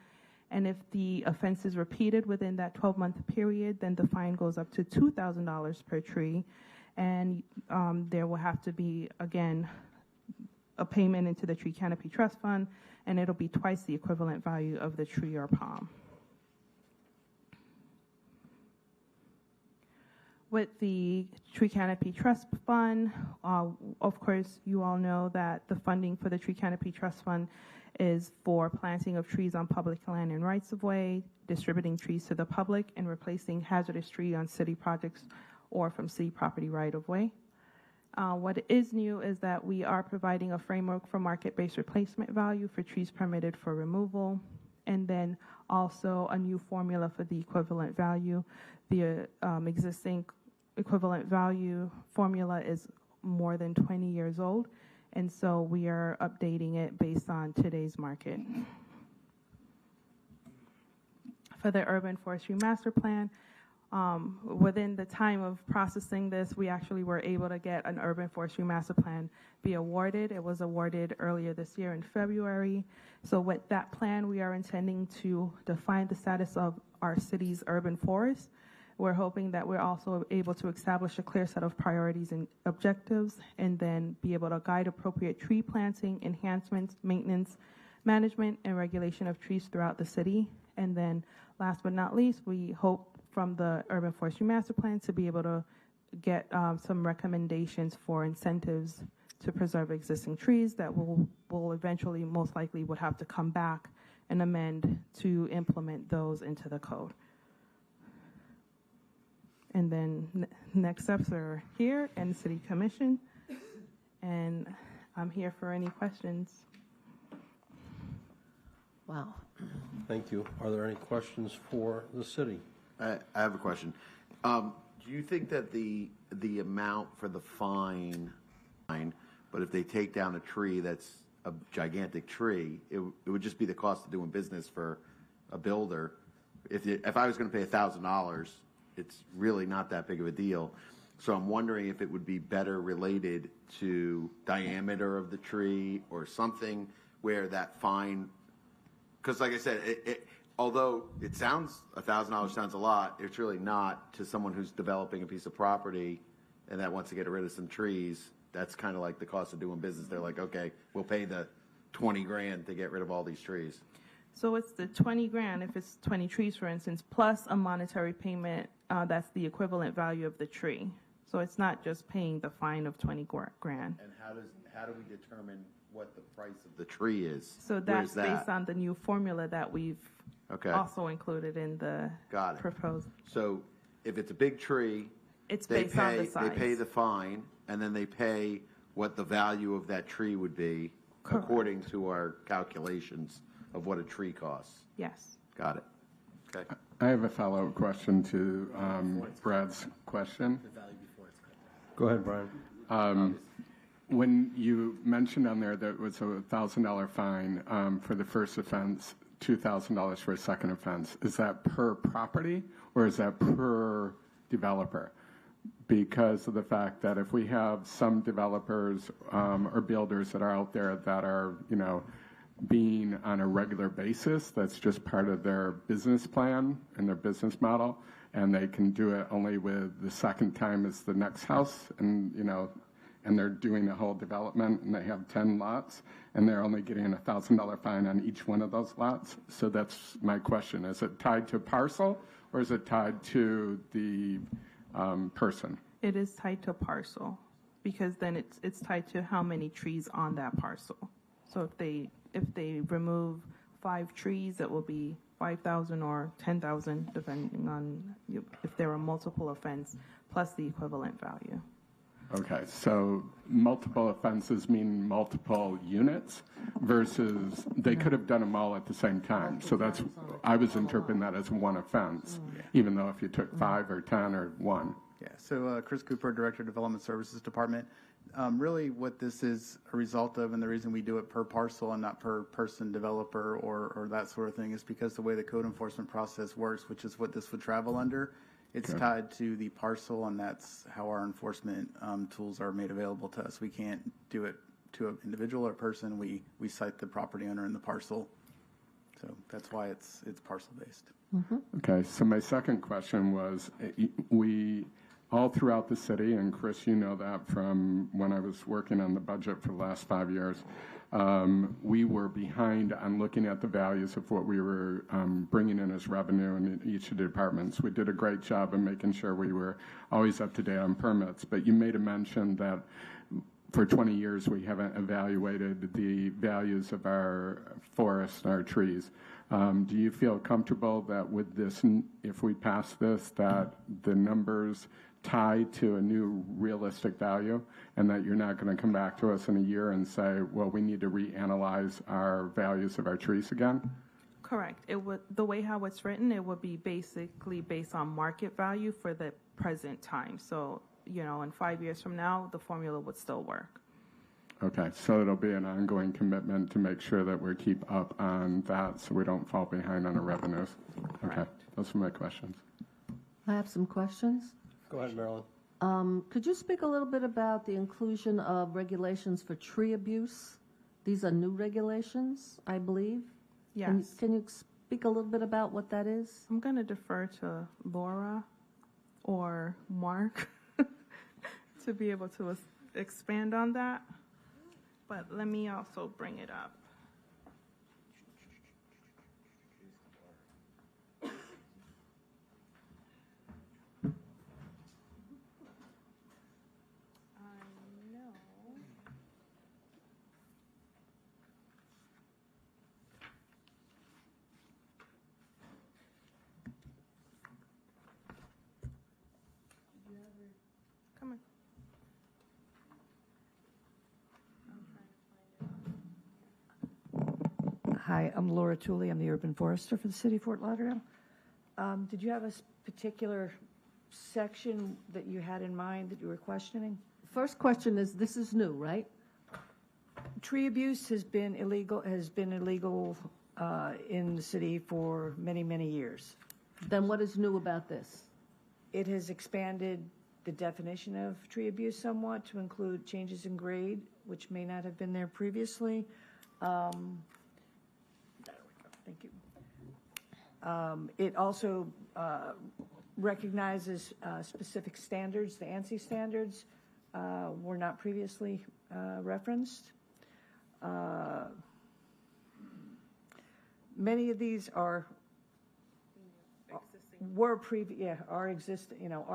And if the offense is repeated within that 12-month period, then the fine goes up to $2,000 per tree. And there will have to be, again, a payment into the tree canopy trust fund, and it'll be twice the equivalent value of the tree or palm. With the tree canopy trust fund, of course, you all know that the funding for the tree canopy trust fund is for planting of trees on public land and rights-of-way, distributing trees to the public, and replacing hazardous trees on city projects or from city property right-of-way. What is new is that we are providing a framework for market-based replacement value for trees permitted for removal, and then also a new formula for the equivalent value. The existing equivalent value formula is more than 20 years old, and so we are updating it based on today's market. For the Urban Forestry Master Plan, within the time of processing this, we actually were able to get an Urban Forestry Master Plan be awarded. It was awarded earlier this year in February. So with that plan, we are intending to define the status of our city's urban forests. We're hoping that we're also able to establish a clear set of priorities and objectives, and then be able to guide appropriate tree planting, enhancements, maintenance, management and regulation of trees throughout the city. And then last but not least, we hope from the Urban Forestry Master Plan to be able to get some recommendations for incentives to preserve existing trees that will eventually, most likely, would have to come back and amend to implement those into the code. And then next steps are here and City Commission. And I'm here for any questions. Wow. Thank you. Are there any questions for the city? I have a question. Do you think that the amount for the fine, but if they take down a tree that's a gigantic tree, it would just be the cost of doing business for a builder? If I was going to pay $1,000, it's really not that big of a deal. So I'm wondering if it would be better related to diameter of the tree or something where that fine, because like I said, although it sounds, $1,000 sounds a lot, it's really not to someone who's developing a piece of property and that wants to get rid of some trees. That's kind of like the cost of doing business. They're like, okay, we'll pay the 20 grand to get rid of all these trees. So it's the 20 grand if it's 20 trees, for instance, plus a monetary payment that's the equivalent value of the tree. So it's not just paying the fine of 20 grand. And how do we determine what the price of the tree is? So that's based on the new formula that we've also included in the proposed. So if it's a big tree, it's based on the size. They pay the fine, and then they pay what the value of that tree would be according to our calculations of what a tree costs. Yes. Got it. Okay. I have a follow-up question to Brad's question. Go ahead, Brian. When you mentioned on there that it was a $1,000 fine for the first offense, $2,000 for a second offense, is that per property or is that per developer? Because of the fact that if we have some developers or builders that are out there that are, being on a regular basis, that's just part of their business plan and their business model, and they can do it only with the second time as the next house, and and they're doing a whole development and they have 10 lots and they're only getting a $1,000 fine on each one of those lots. So that's my question. Is it tied to parcel or is it tied to the person? It is tied to parcel because then it's tied to how many trees on that parcel. So if they remove 5 trees, it will be 5,000 or 10,000, depending on if there are multiple offense, plus the equivalent value. Okay, so multiple offenses mean multiple units versus they could have done them all at the same time. So I was interpreting that as one offense, even though if you took 5 or 10 or 1. Yeah, so Chris Cooper, Director of Development Services Department. Really what this is a result of, and the reason we do it per parcel and not per person, developer, or that sort of thing, is because the way the code enforcement process works, which is what this would travel under, it's tied to the parcel, and that's how our enforcement tools are made available to us. We can't do it to an individual or person. We cite the property owner in the parcel. So that's why it's parcel-based. Okay, so my second question was, we all throughout the city, and Chris, you know that from when I was working on the budget for the last 5 years, we were behind on looking at the values of what we were bringing in as revenue in each of the departments. We did a great job of making sure we were always up to date on permits, but you made a mention that for 20 years we haven't evaluated the values of our forests and our trees. Do you feel comfortable that with this, if we pass this, that the numbers tie to a new realistic value and that you're not going to come back to us in a year and say, well, we need to reanalyze our values of our trees again? Correct. The way how it's written, it would be basically based on market value for the present time. So, in 5 years from now, the formula would still work. Okay, so it'll be an ongoing commitment to make sure that we keep up on that so we don't fall behind on our revenues. Okay, those are my questions. I have some questions. Go ahead, Marilyn. Could you speak a little bit about the inclusion of regulations for tree abuse? These are new regulations, I believe. Yes. Can you speak a little bit about what that is? I'm going to defer to Laura or Mark to be able to expand on that. But let me also bring it up. Come on. Hi, I'm Laura Tooley. I'm the urban forester for the city of Fort Lauderdale. Did you have a particular section that you had in mind that you were questioning? First question is, this is new, right? Tree abuse has been illegal in the city for many, many years. Then what is new about this? It has expanded the definition of tree abuse somewhat to include changes in grade, which may not have been there previously. There we go. Thank you. It also recognizes specific standards. The ANSI standards were not previously referenced. Many of these are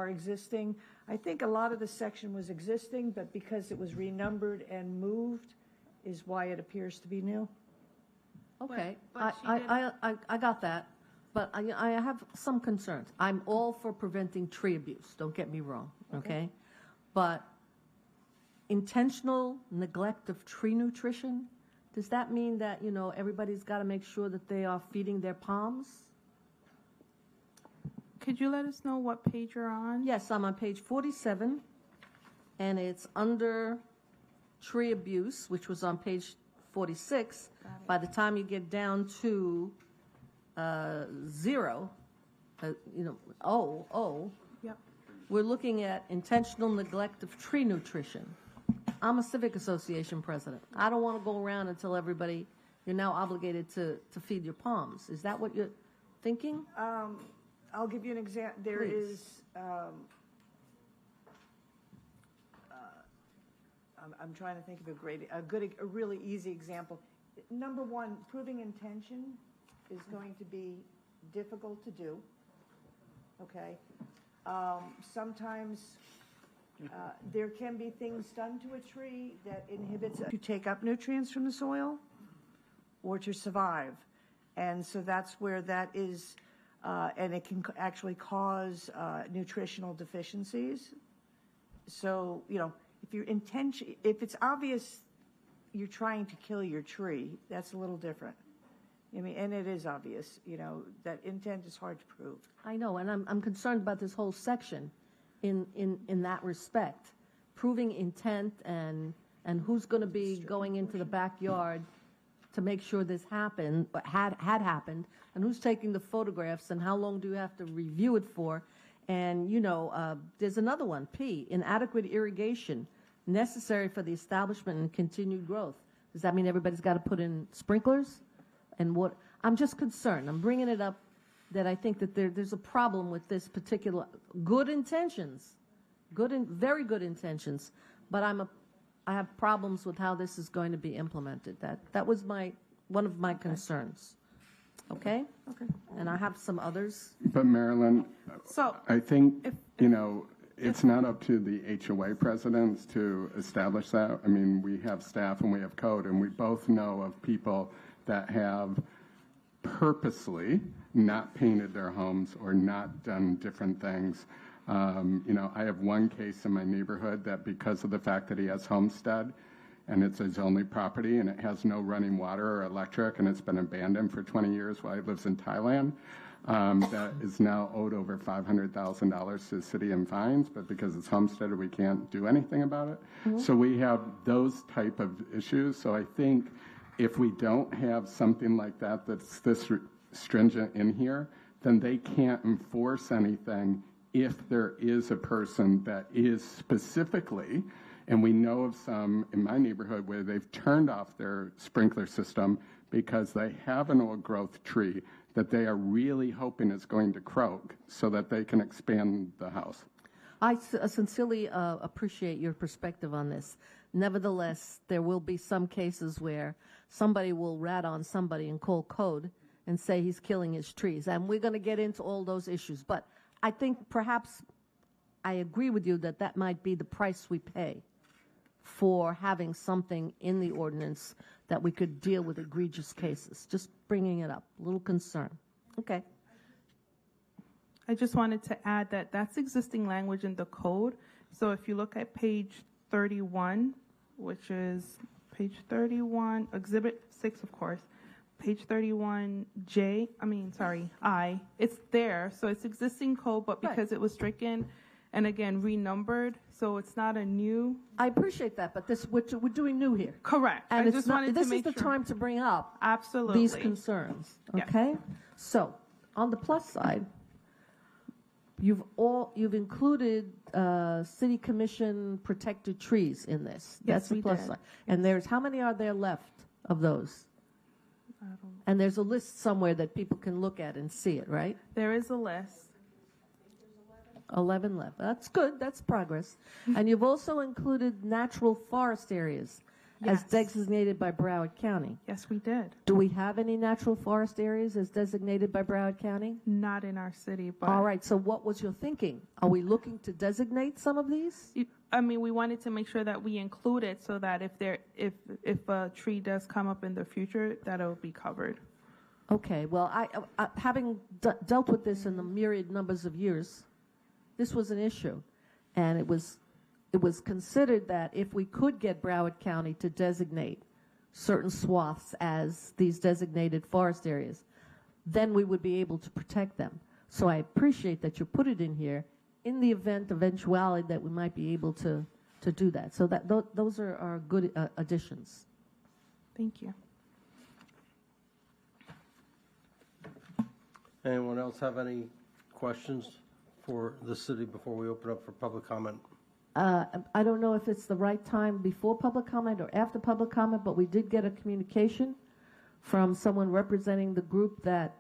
existing. I think a lot of the section was existing, but because it was renumbered and moved is why it appears to be new. Okay, I got that, but I have some concerns. I'm all for preventing tree abuse, don't get me wrong, okay? But intentional neglect of tree nutrition, does that mean that, you know, everybody's got to make sure that they are feeding their palms? Could you let us know what page you're on? Yes, I'm on page 47, and it's under tree abuse, which was on page 46. By the time you get down to 0, Yep. we're looking at intentional neglect of tree nutrition. I'm a civic association president. I don't want to go around and tell everybody you're now obligated to feed your palms. Is that what you're thinking? I'll give you an example. There Please. is, I'm trying to think of a really easy example. Number one, proving intention is going to be difficult to do, okay? Sometimes there can be things done to a tree that inhibits it to take up nutrients from the soil or to survive. And so that's where that is, and it can actually cause nutritional deficiencies. So, you know, if it's obvious you're trying to kill your tree, that's a little different. I mean, and it is obvious, you know, that intent is hard to prove. I know, and I'm concerned about this whole section in that respect. Proving intent and who's going to be going into the backyard to make sure this happened, had happened, and who's taking the photographs, and how long do you have to review it for? And, you know, there's another one, P, inadequate irrigation necessary for the establishment and continued growth. Does that mean everybody's got to put in sprinklers? And what, I'm just concerned, I'm bringing it up that I think that there's a problem with this particular, good intentions, very good intentions, but I have problems with how this is going to be implemented. That was one of my concerns. Okay? Okay. And I have some others. But Marilyn, So, I think, you know, it's not up to the HOA presidents to establish that. I mean, we have staff and we have code, and we both know of people that have purposely not painted their homes or not done different things. You know, I have one case in my neighborhood that because of the fact that he has homestead and it's his only property and it has no running water or electric and it's been abandoned for 20 years while he lives in Thailand, that is now owed over $500,000 to the city in fines, but because it's homesteaded, we can't do anything about it. Mm-hmm. So we have those type of issues. So I think if we don't have something like that that's this stringent in here, then they can't enforce anything if there is a person that is specifically, and we know of some in my neighborhood where they've turned off their sprinkler system because they have an old growth tree that they are really hoping is going to croak so that they can expand the house. I sincerely appreciate your perspective on this. Nevertheless, there will be some cases where somebody will rat on somebody and call code and say he's killing his trees. And we're going to get into all those issues. But I think perhaps I agree with you that that might be the price we pay for having something in the ordinance that we could deal with egregious cases. Just bringing it up, a little concern. Okay. I just wanted to add that that's existing language in the code. So if you look at page 31, which is page 31, Exhibit 6, of course, page 31, I, it's there. So it's existing code, but because it was stricken and again renumbered, so it's not a new. I appreciate that, but this, we're doing new here. Correct. And I it's just not, wanted this to is make the sure. time to bring up Absolutely. these concerns, Yeah. okay? So, on the plus side, you've included city commission protected trees in this. Yes, That's the we plus did. side. And there's, how many are there left of those? And there's a list somewhere that people can look at and see it, right? There is a list. 11 left. That's good. That's progress. And you've also included natural forest areas as Yes. designated by Broward County. Yes, we did. Do we have any natural forest areas as designated by Broward County? Not in our city, but. All right. So what was your thinking? Are we looking to designate some of these? I mean, we wanted to make sure that we include it so that if a tree does come up in the future, that it will be covered. Okay. Well, I having dealt with this in the myriad numbers of years, this was an issue, and it was considered that if we could get Broward County to designate certain swaths as these designated forest areas, then we would be able to protect them. So I appreciate that you put it in here in the eventuality that we might be able to do that. So that those are good additions. Thank you. Anyone else have any questions for the city before we open up for public comment? I don't know if it's the right time before public comment or after public comment, but we did get a communication from someone representing the group that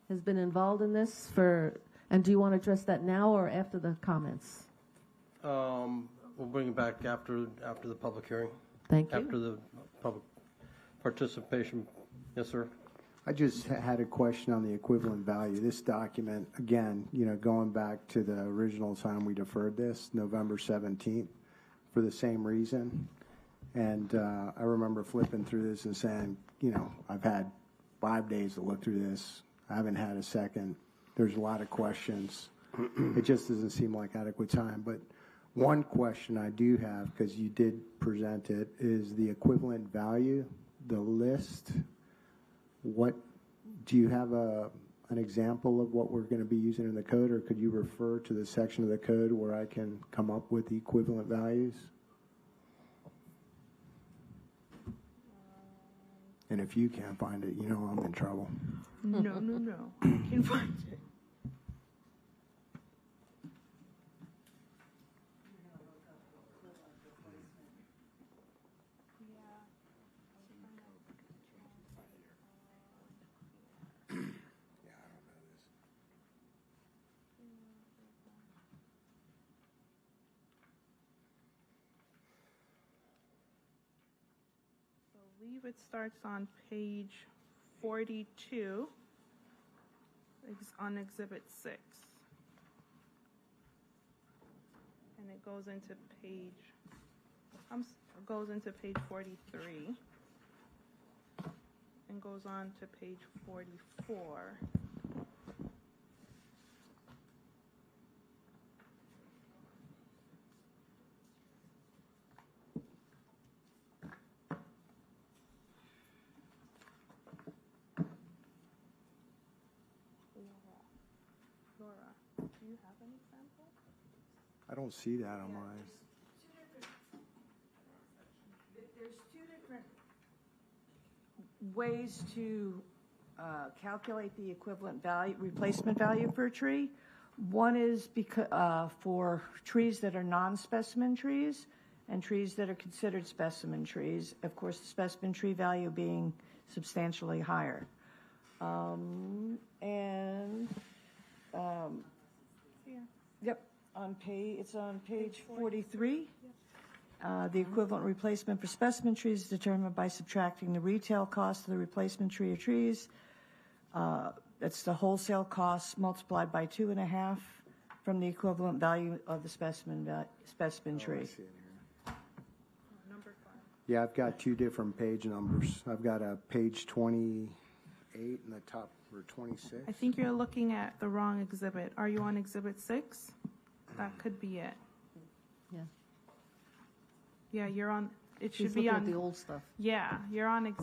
has been involved in this and do you want to address that now or after the comments? We'll bring it back after the public hearing. Thank you. After the public participation. Yes, sir. I just had a question on the equivalent value. This document, again, going back to the original time we deferred this, November 17th, for the same reason. And I remember flipping through this and saying, I've had 5 days to look through this. I haven't had a second. There's a lot of questions. It just doesn't seem like adequate time. But one question I do have, because you did present it, is the equivalent value, the list. What do you have an example of what we're going to be using in the code, or could you refer to the section of the code where I can come up with the equivalent values? And if you can't find it, I'm in trouble. No. I can find it. I believe it starts on page 42, on Exhibit 6. And it goes into page 43, and goes on to page 44. Laura, do you have an example? I don't see that on mine. There's two different ways to calculate the equivalent value, replacement value for a tree. One is for trees that are non-specimen trees and trees that are considered specimen trees. Of course, the specimen tree value being substantially higher. Yep, it's on page 43. The equivalent replacement for specimen trees is determined by subtracting the retail cost of the replacement tree or trees. That's the wholesale cost multiplied by 2.5 from the equivalent value of the specimen tree. Number 5. Yeah, I've got two different page numbers. I've got a page 28 in the top, or 26. I think you're looking at the wrong exhibit. Are you on Exhibit 6? That could be it. Yeah. Yeah, you're on, it should He's be looking on. at the old stuff. Yeah, you're on it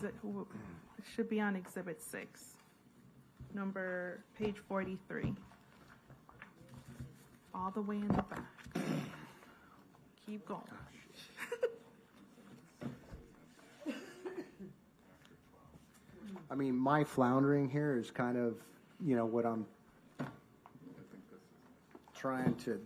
should be on Exhibit 6, page 43. All the way in the back. Keep going. I mean, my floundering here is kind of, what I'm trying to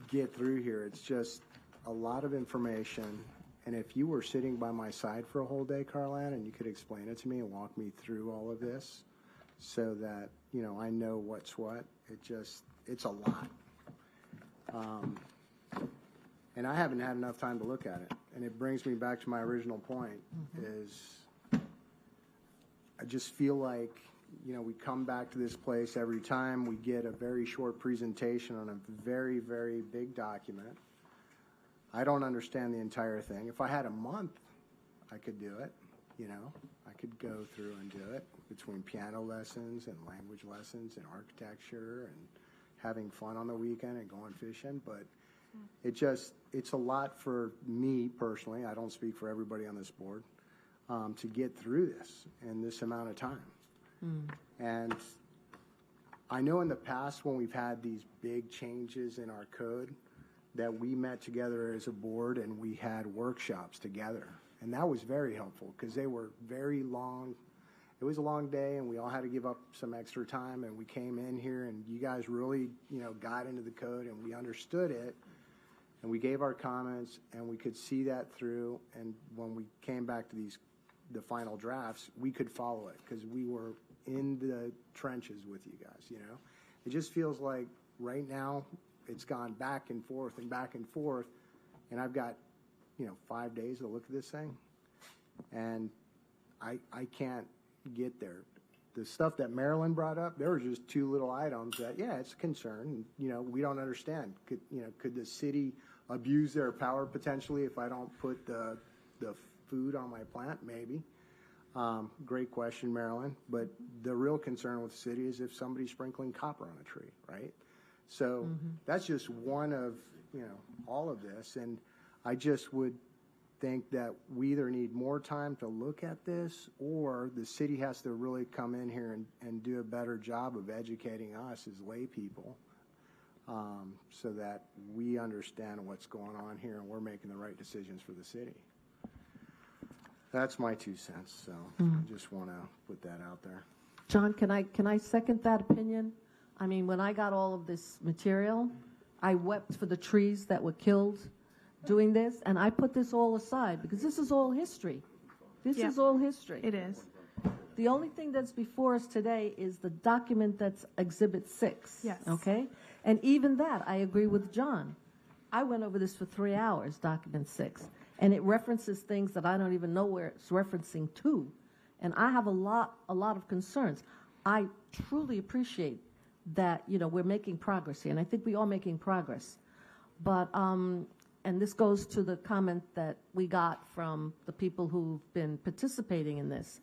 get through here. It's just a lot of information. And if you were sitting by my side for a whole day, Carlann, and you could explain it to me and walk me through all of this so that, I know what's what, it's a lot. And I haven't had enough time to look at it. And it brings me back to my original point is I just feel like, we come back to this place every time. We get a very short presentation on a very, very big document. I don't understand the entire thing. If I had a month, I could do it, I could go through and do it between piano lessons and language lessons and architecture and having fun on the weekend and going fishing. But it's a lot for me personally. I don't speak for everybody on this board, to get through this in this amount of time. And I know in the past when we've had these big changes in our code that we met together as a board and we had workshops together. And that was very helpful because they were very long. It was a long day and we all had to give up some extra time, and we came in here and you guys really, got into the code and we understood it and we gave our comments and we could see that through. And when we came back to the final drafts, we could follow it because we were in the trenches with you guys, It just feels like right now it's gone back and forth, and I've got, 5 days to look at this thing, and I can't get there. The stuff that Marilyn brought up, there were just two little items that, it's a concern. We don't understand. Could the city abuse their power potentially if I don't put the food on my plant? Maybe. Great question, Marilyn. But the real concern with the city is if somebody's sprinkling copper on a tree, right? So that's just one of, all of this. And I just would think that we either need more time to look at this, or the city has to really come in here and do a better job of educating us as lay people, so that we understand what's going on here and we're making the right decisions for the city. That's my 2 cents, so I just want to put that out there. John, can I second that opinion? I mean, when I got all of this material, I wept for the trees that were killed doing this, and I put this all aside because this is all history. This is all history. It is. The only thing that's before us today is the document that's Exhibit 6. Yes. Okay? And even that, I agree with John. I went over this for 3 hours, Document 6, and it references things that I don't even know where it's referencing to. And I have a lot of concerns. I truly appreciate that, we're making progress here, and I think we're all making progress. But, and this goes to the comment that we got from the people who've been participating in this.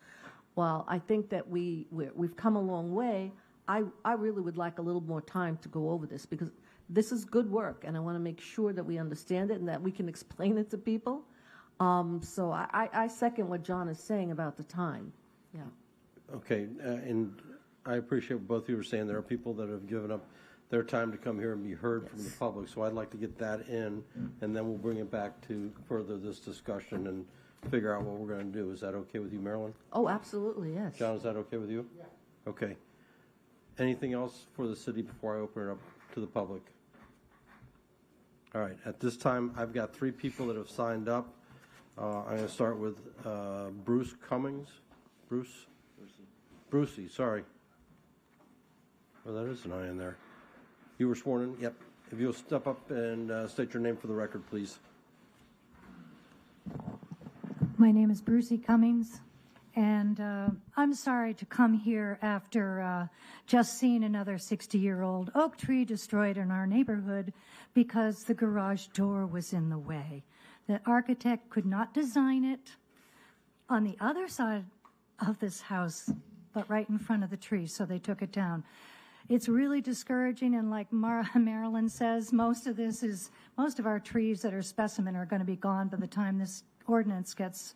While I think that we've come a long way, I really would like a little more time to go over this because this is good work, and I want to make sure that we understand it and that we can explain it to people. So I second what John is saying about the time. Yeah. Okay, and I appreciate what both of you are saying. There are people that have given up their time to come here and be heard from the public, so I'd like to get that in, and then we'll bring it back to further this discussion and figure out what we're going to do. Is that okay with you, Marilyn? Oh, absolutely, yes. John, is that okay with you? Yeah. Okay. Anything else for the city before I open it up to the public? All right, at this time, I've got 3 people that have signed up. I'm going to start with Bruce Cummings. Brucey, sorry. Oh, that is an I in there. You were sworn in? Yep. If you'll step up and state your name for the record, please. My name is Brucey Cummings, and I'm sorry to come here after just seeing another 60-year-old oak tree destroyed in our neighborhood because the garage door was in the way. The architect could not design it on the other side of this house, but right in front of the tree, so they took it down. It's really discouraging, and like Marilyn says, most of our trees that are specimen are going to be gone by the time this ordinance gets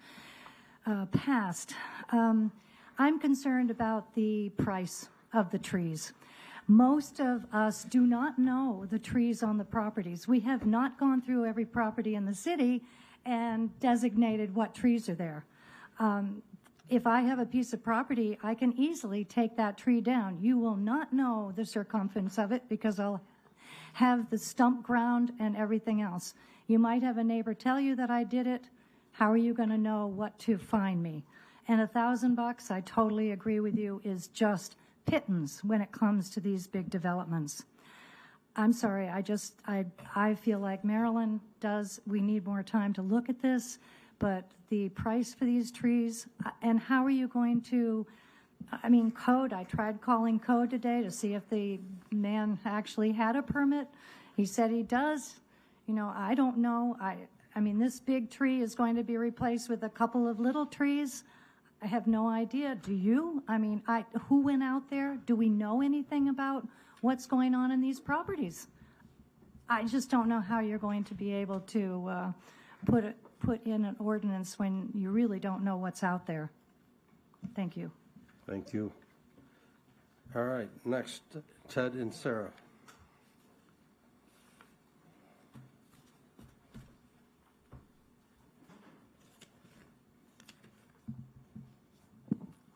passed. I'm concerned about the price of the trees. Most of us do not know the trees on the properties. We have not gone through every property in the city and designated what trees are there. If I have a piece of property, I can easily take that tree down. You will not know the circumference of it because I'll have the stump ground and everything else. You might have a neighbor tell you that I did it. How are you going to know what to fine me? And $1,000, I totally agree with you, is just pittance when it comes to these big developments. I'm sorry, I feel like Maryland does, we need more time to look at this, but the price for these trees, and how are you going to, I mean, code, I tried calling code today to see if the man actually had a permit. He said he does. You know, I don't know. I mean, this big tree is going to be replaced with a couple of little trees. I have no idea. Do you? I mean, who went out there? Do we know anything about what's going on in these properties? I just don't know how you're going to be able to put in an ordinance when you really don't know what's out there. Thank you. Thank you. All right, next, Ted and Sarah.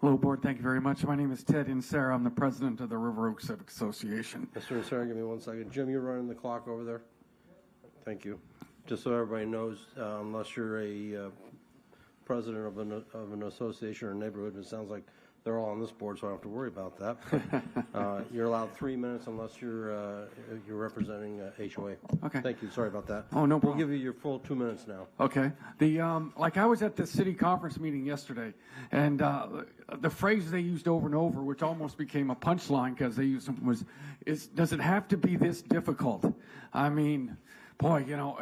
Hello, Board. Thank you very much. My name is Ted Insera. I'm the president of the River Oaks Civic Association. Mr. Insera, give me 1 second. Jim, you're running the clock over there? Thank you. Just so everybody knows, unless you're a president of an association or neighborhood, it sounds like they're all on this board, so I don't have to worry about that. You're allowed 3 minutes unless you're representing HOA. Okay. Thank you. Sorry about that. Oh, no problem. We'll give you your full 2 minutes now. Okay. Like I was at the city conference meeting yesterday, and the phrase they used over and over, which almost became a punchline because they used them, does it have to be this difficult? I mean, boy, you know,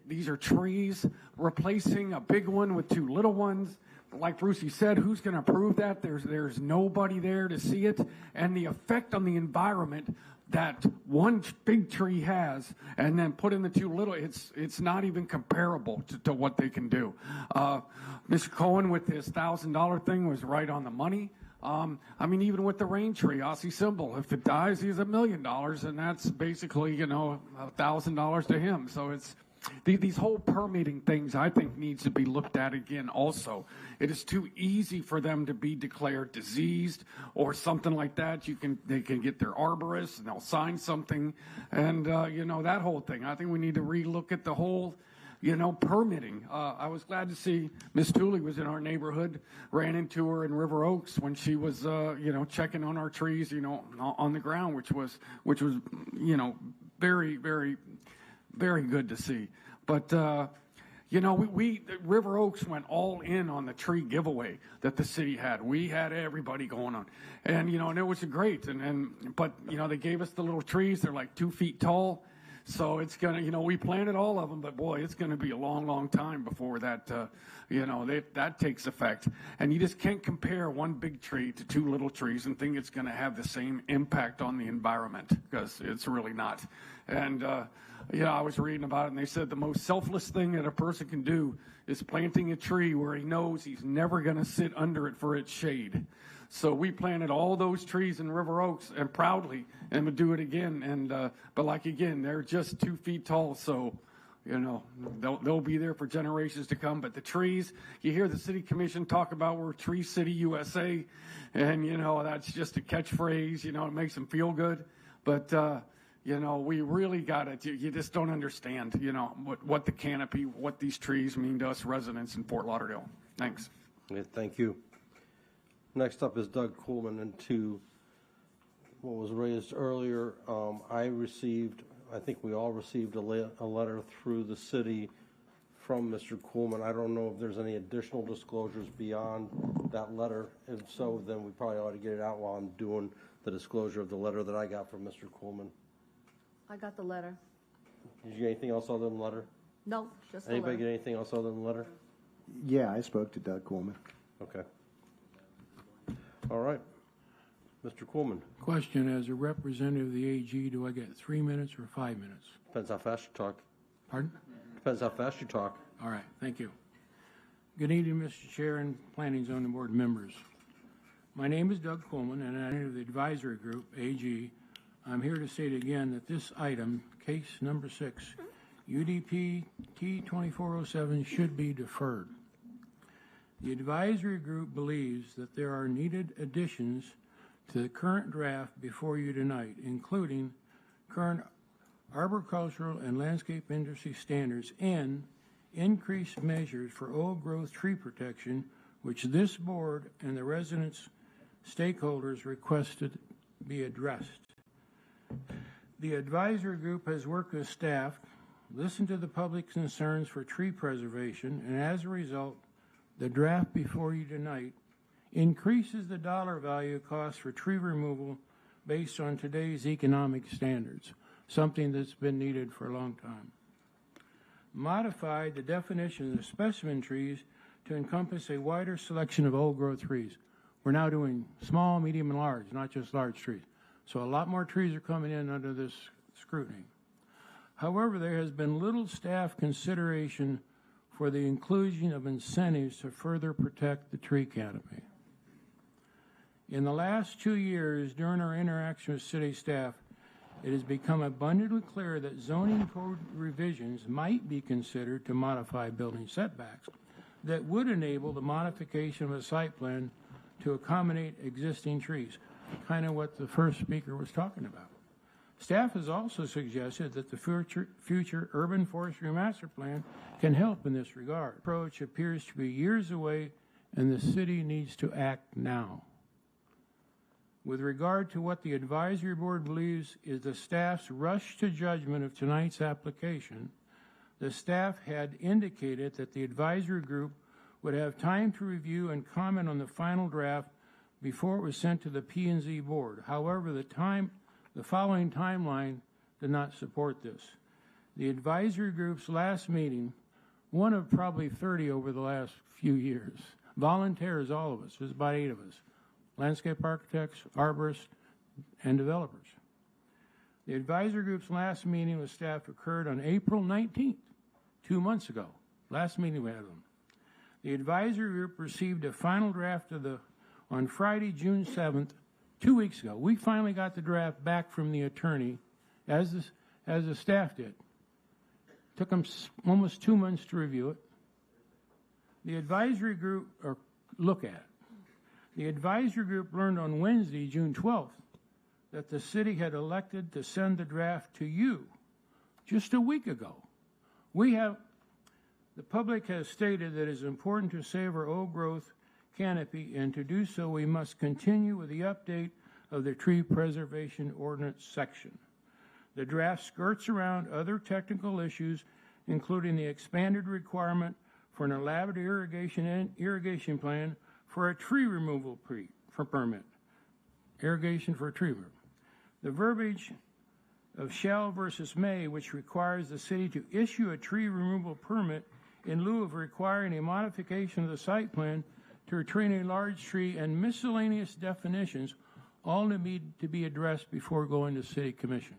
these are trees replacing a big one with two little ones. Like Brucey said, who's going to prove that? There's nobody there to see it. And the effect on the environment that one big tree has, and then put in the two little, it's not even comparable to what they can do. Mr. Cohen with his $1,000 thing was right on the money. I mean, even with the rain tree, Aussie symbol, if it dies, he's $1 million, and that's basically, you know, $1,000 to him. So it's these whole permitting things, I think, needs to be looked at again also. It is too easy for them to be declared diseased or something like that. They can get their arborist and they'll sign something, and you know, that whole thing. I think we need to relook at the whole, you know, permitting. I was glad to see Miss Tooley was in our neighborhood. Ran into her in River Oaks when she was, you know, checking on our trees, you know, on the ground, which was, you know, very, very, very good to see. But, you know, River Oaks went all in on the tree giveaway that the city had. We had everybody going on. And, you know, and it was great. But, you know, they gave us the little trees. They're like 2 feet tall. So it's going to, you know, we planted all of them, but boy, it's going to be a long, long time before that, you know, that takes effect. And you just can't compare one big tree to two little trees and think it's going to have the same impact on the environment, because it's really not. And, you know, I was reading about it, and they said the most selfless thing that a person can do is planting a tree where he knows he's never going to sit under it for its shade. So we planted all those trees in River Oaks, and proudly, and would do it again. And but like again, they're just 2 feet tall, so you know they'll be there for generations to come. But the trees, you hear the city commission talk about we're Tree City USA, and you know that's just a catchphrase. You know, it makes them feel good, but you know we really got it. You just don't understand. You know what the canopy, what these trees mean to us residents in Fort Lauderdale. Thanks. Yeah, thank you. Next up is Doug Coolman, and to what was raised earlier, I think we all received a letter through the city from Mr. Coolman. I don't know if there's any additional disclosures beyond that letter. If so, then we probably ought to get it out while I'm doing the disclosure of the letter that I got from Mr. Coolman. I got the letter. Did you get anything else other than the letter? No, just the Anybody letter. get anything else other than the letter? Yeah, I spoke to Doug Coolman. Okay. All right. Mr. Coolman. Question, as a representative of the AG, do I get 3 minutes or 5 minutes? Depends how fast you talk. Pardon? Depends how fast you talk. All right, thank you. Good evening, Mr. Chair and Planning Zoning Board members. My name is Doug Coleman, and I'm of the advisory group, AG. I'm here to state again that this item, case number 6, UDP T2407, should be deferred. The advisory group believes that there are needed additions to the current draft before you tonight, including current arboricultural and landscape industry standards and increased measures for old growth tree protection, which this board and the residents' stakeholders requested be addressed. The advisory group has worked with staff, listened to the public's concerns for tree preservation, and as a result, the draft before you tonight increases the dollar value cost for tree removal based on today's economic standards, something that's been needed for a long time. Modified the definition of specimen trees to encompass a wider selection of old growth trees. We're now doing small, medium, and large, not just large trees. So a lot more trees are coming in under this scrutiny. However, there has been little staff consideration for the inclusion of incentives to further protect the tree canopy. In the last 2 years, during our interaction with city staff, it has become abundantly clear that zoning code revisions might be considered to modify building setbacks that would enable the modification of a site plan to accommodate existing trees, kind of what the first speaker was talking about. Staff has also suggested that the future urban forestry master plan can help in this regard. The approach appears to be years away, and the city needs to act now. With regard to what the advisory board believes is the staff's rush to judgment of tonight's application, the staff had indicated that the advisory group would have time to review and comment on the final draft before it was sent to the P&Z board. However, the following timeline did not support this. The advisory group's last meeting, one of probably 30 over the last few years, volunteers, all of us, there's about 8 of us, landscape architects, arborists, and developers. The advisory group's last meeting with staff occurred on April 19th, 2 months ago. Last meeting we had them. The advisory group received a final draft on Friday, June 7th, 2 weeks ago. We finally got the draft back from the attorney, as the staff did. Took them almost 2 months to review it. The advisory group, or look at it. The advisory group learned on Wednesday, June 12th, that the city had elected to send the draft to you just a week ago. The public has stated that it is important to save our old growth canopy, and to do so, we must continue with the update of the tree preservation ordinance section. The draft skirts around other technical issues, including the expanded requirement for an elaborate irrigation plan for a tree removal permit. Irrigation for a tree removal. The verbiage of shall versus may, which requires the city to issue a tree removal permit in lieu of requiring a modification of the site plan to retain a large tree, and miscellaneous definitions, all need to be addressed before going to City Commission.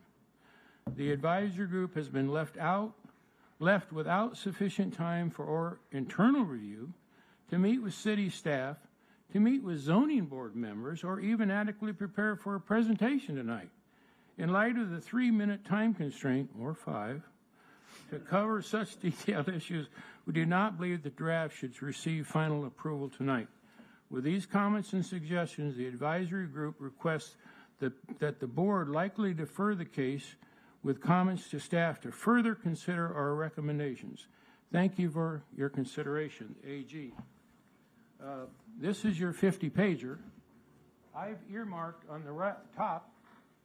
The advisory group has been left without sufficient time for our internal review, to meet with city staff, to meet with zoning board members, or even adequately prepare for a presentation tonight. In light of the 3-minute time constraint, or 5, to cover such detailed issues, we do not believe the draft should receive final approval tonight. With these comments and suggestions, the advisory group requests that the board likely defer the case with comments to staff to further consider our recommendations. Thank you for your consideration, AG. This is your 50-pager. I've earmarked on the top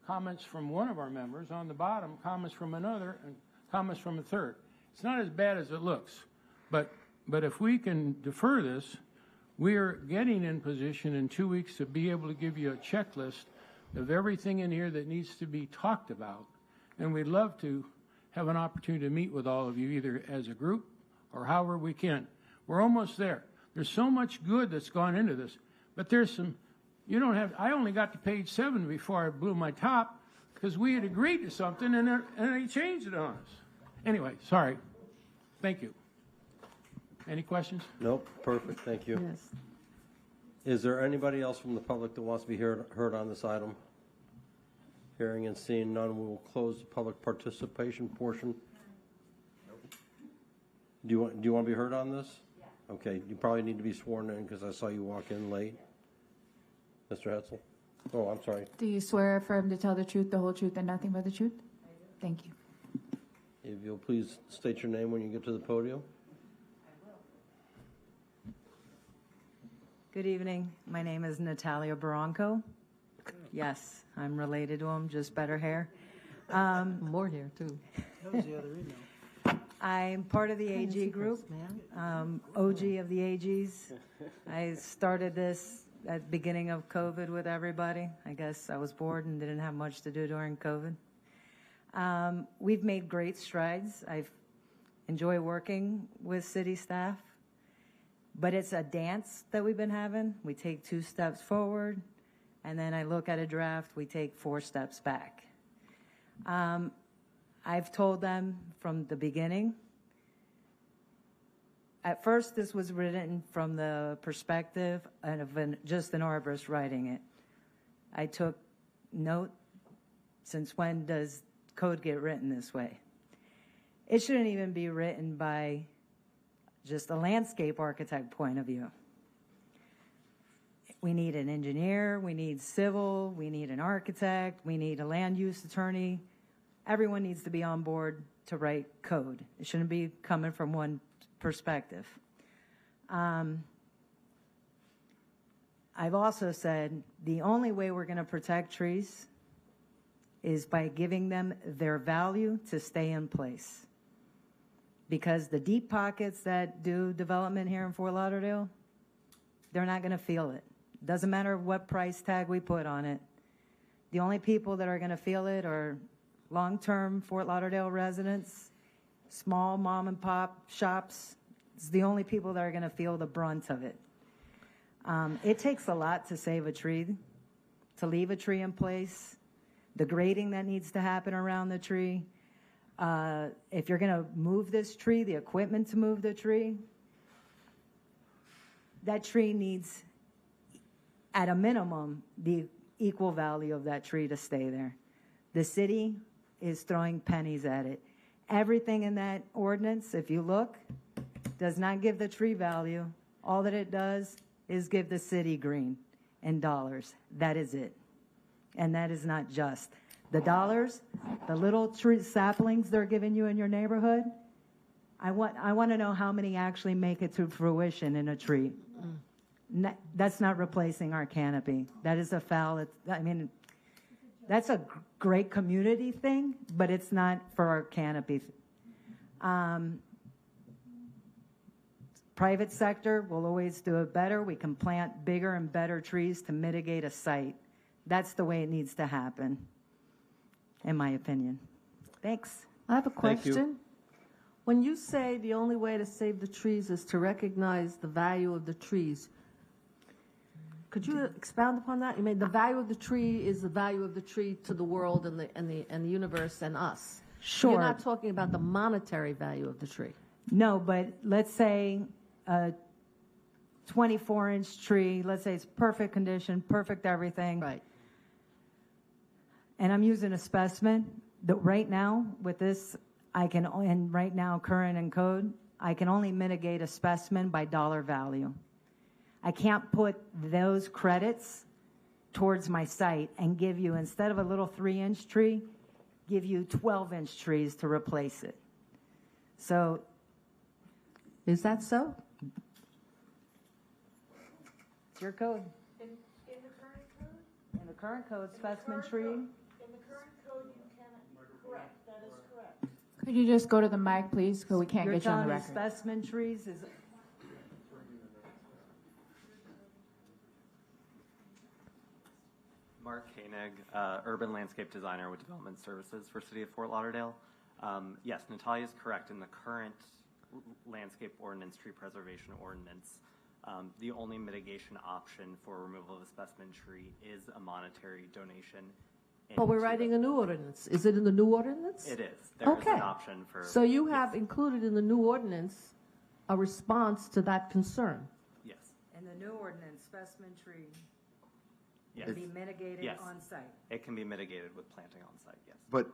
comments from one of our members, on the bottom comments from another, and comments from a third. It's not as bad as it looks, but if we can defer this, we are getting in position in 2 weeks to be able to give you a checklist of everything in here that needs to be talked about, and we'd love to have an opportunity to meet with all of you, either as a group or however we can. We're almost there. There's so much good that's gone into this, but there's some You don't have, I only got to page 7 before I blew my top because we had agreed to something and they changed it on us. Anyway, sorry. Thank you. Any questions? Nope, perfect, thank you. Yes. Is there anybody else from the public that wants to be heard on this item? Hearing and seeing none, we will close the public participation portion. Do you want to be heard on this? Yeah. Okay, you probably need to be sworn in because I saw you walk in late. Mr. Hetzel? Oh, I'm sorry. Do you swear or affirm to tell the truth, the whole truth, and nothing but the truth? Thank you. If you'll please state your name when you get to the podium. Good evening. My name is Natalia Barranco. Yes, I'm related to him, just better hair. More hair, too. That was the other email. I'm part of the AG group, OG of the AGs. I started this at the beginning of COVID with everybody. I guess I was bored and didn't have much to do during COVID. We've made great strides. I enjoy working with city staff, but it's a dance that we've been having. We take 2 steps forward, and then I look at a draft, we take 4 steps back. I've told them from the beginning. At first, this was written from the perspective of just an arborist writing it. I took note, since when does code get written this way? It shouldn't even be written by just a landscape architect point of view. We need an engineer, we need civil, we need an architect, we need a land use attorney. Everyone needs to be on board to write code. It shouldn't be coming from one perspective. I've also said the only way we're going to protect trees is by giving them their value to stay in place. Because the deep pockets that do development here in Fort Lauderdale, they're not going to feel it. Doesn't matter what price tag we put on it. The only people that are going to feel it are long-term Fort Lauderdale residents, small mom and pop shops. It's the only people that are going to feel the brunt of it. It takes a lot to save a tree, to leave a tree in place, the grading that needs to happen around the tree. If you're going to move this tree, the equipment to move the tree, that tree needs, at a minimum, the equal value of that tree to stay there. The city is throwing pennies at it. Everything in that ordinance, if you look, does not give the tree value. All that it does is give the city green in dollars. That is it. And that is not just. The dollars, the little tree saplings they're giving you in your neighborhood, I want to know how many actually make it to fruition in a tree. That's not replacing our canopy. That is a foul. That's a great community thing, but it's not for our canopy. Private sector will always do it better. We can plant bigger and better trees to mitigate a site. That's the way it needs to happen, in my opinion. Thanks. I have a Thank you. question. When you say the only way to save the trees is to recognize the value of the trees, could you expound upon that? You mean the value of the tree is the value of the tree to the world and the universe and us. Sure. You're not talking about the monetary value of the tree. No, but let's say a 24-inch tree, let's say it's perfect condition, perfect everything. Right. And I'm using a specimen that right now with this, and right now current in code, I can only mitigate a specimen by dollar value. I can't put those credits towards my site and give you, instead of a little 3-inch tree, give you 12-inch trees to replace it. So, is that so? It's your code. In the current code? In the current code, specimen tree. In the current code, you cannot, correct, that is correct. Could you just go to the mic, please, because we can't get you on the You're record. telling me specimen trees is... Mark Koenig, urban landscape designer with Development Services for City of Fort Lauderdale. Yes, Natalia is correct. In the current landscape ordinance, tree preservation ordinance, The only mitigation option for removal of a specimen tree is a monetary donation. But we're into writing the- a new ordinance. Is it in the new ordinance? It is. There is Okay. an option for. So you have included in the new ordinance a response to that concern. Yes. In the new ordinance, specimen tree Yes. can be mitigated Yes. on site. It can be mitigated with planting on site, yes. But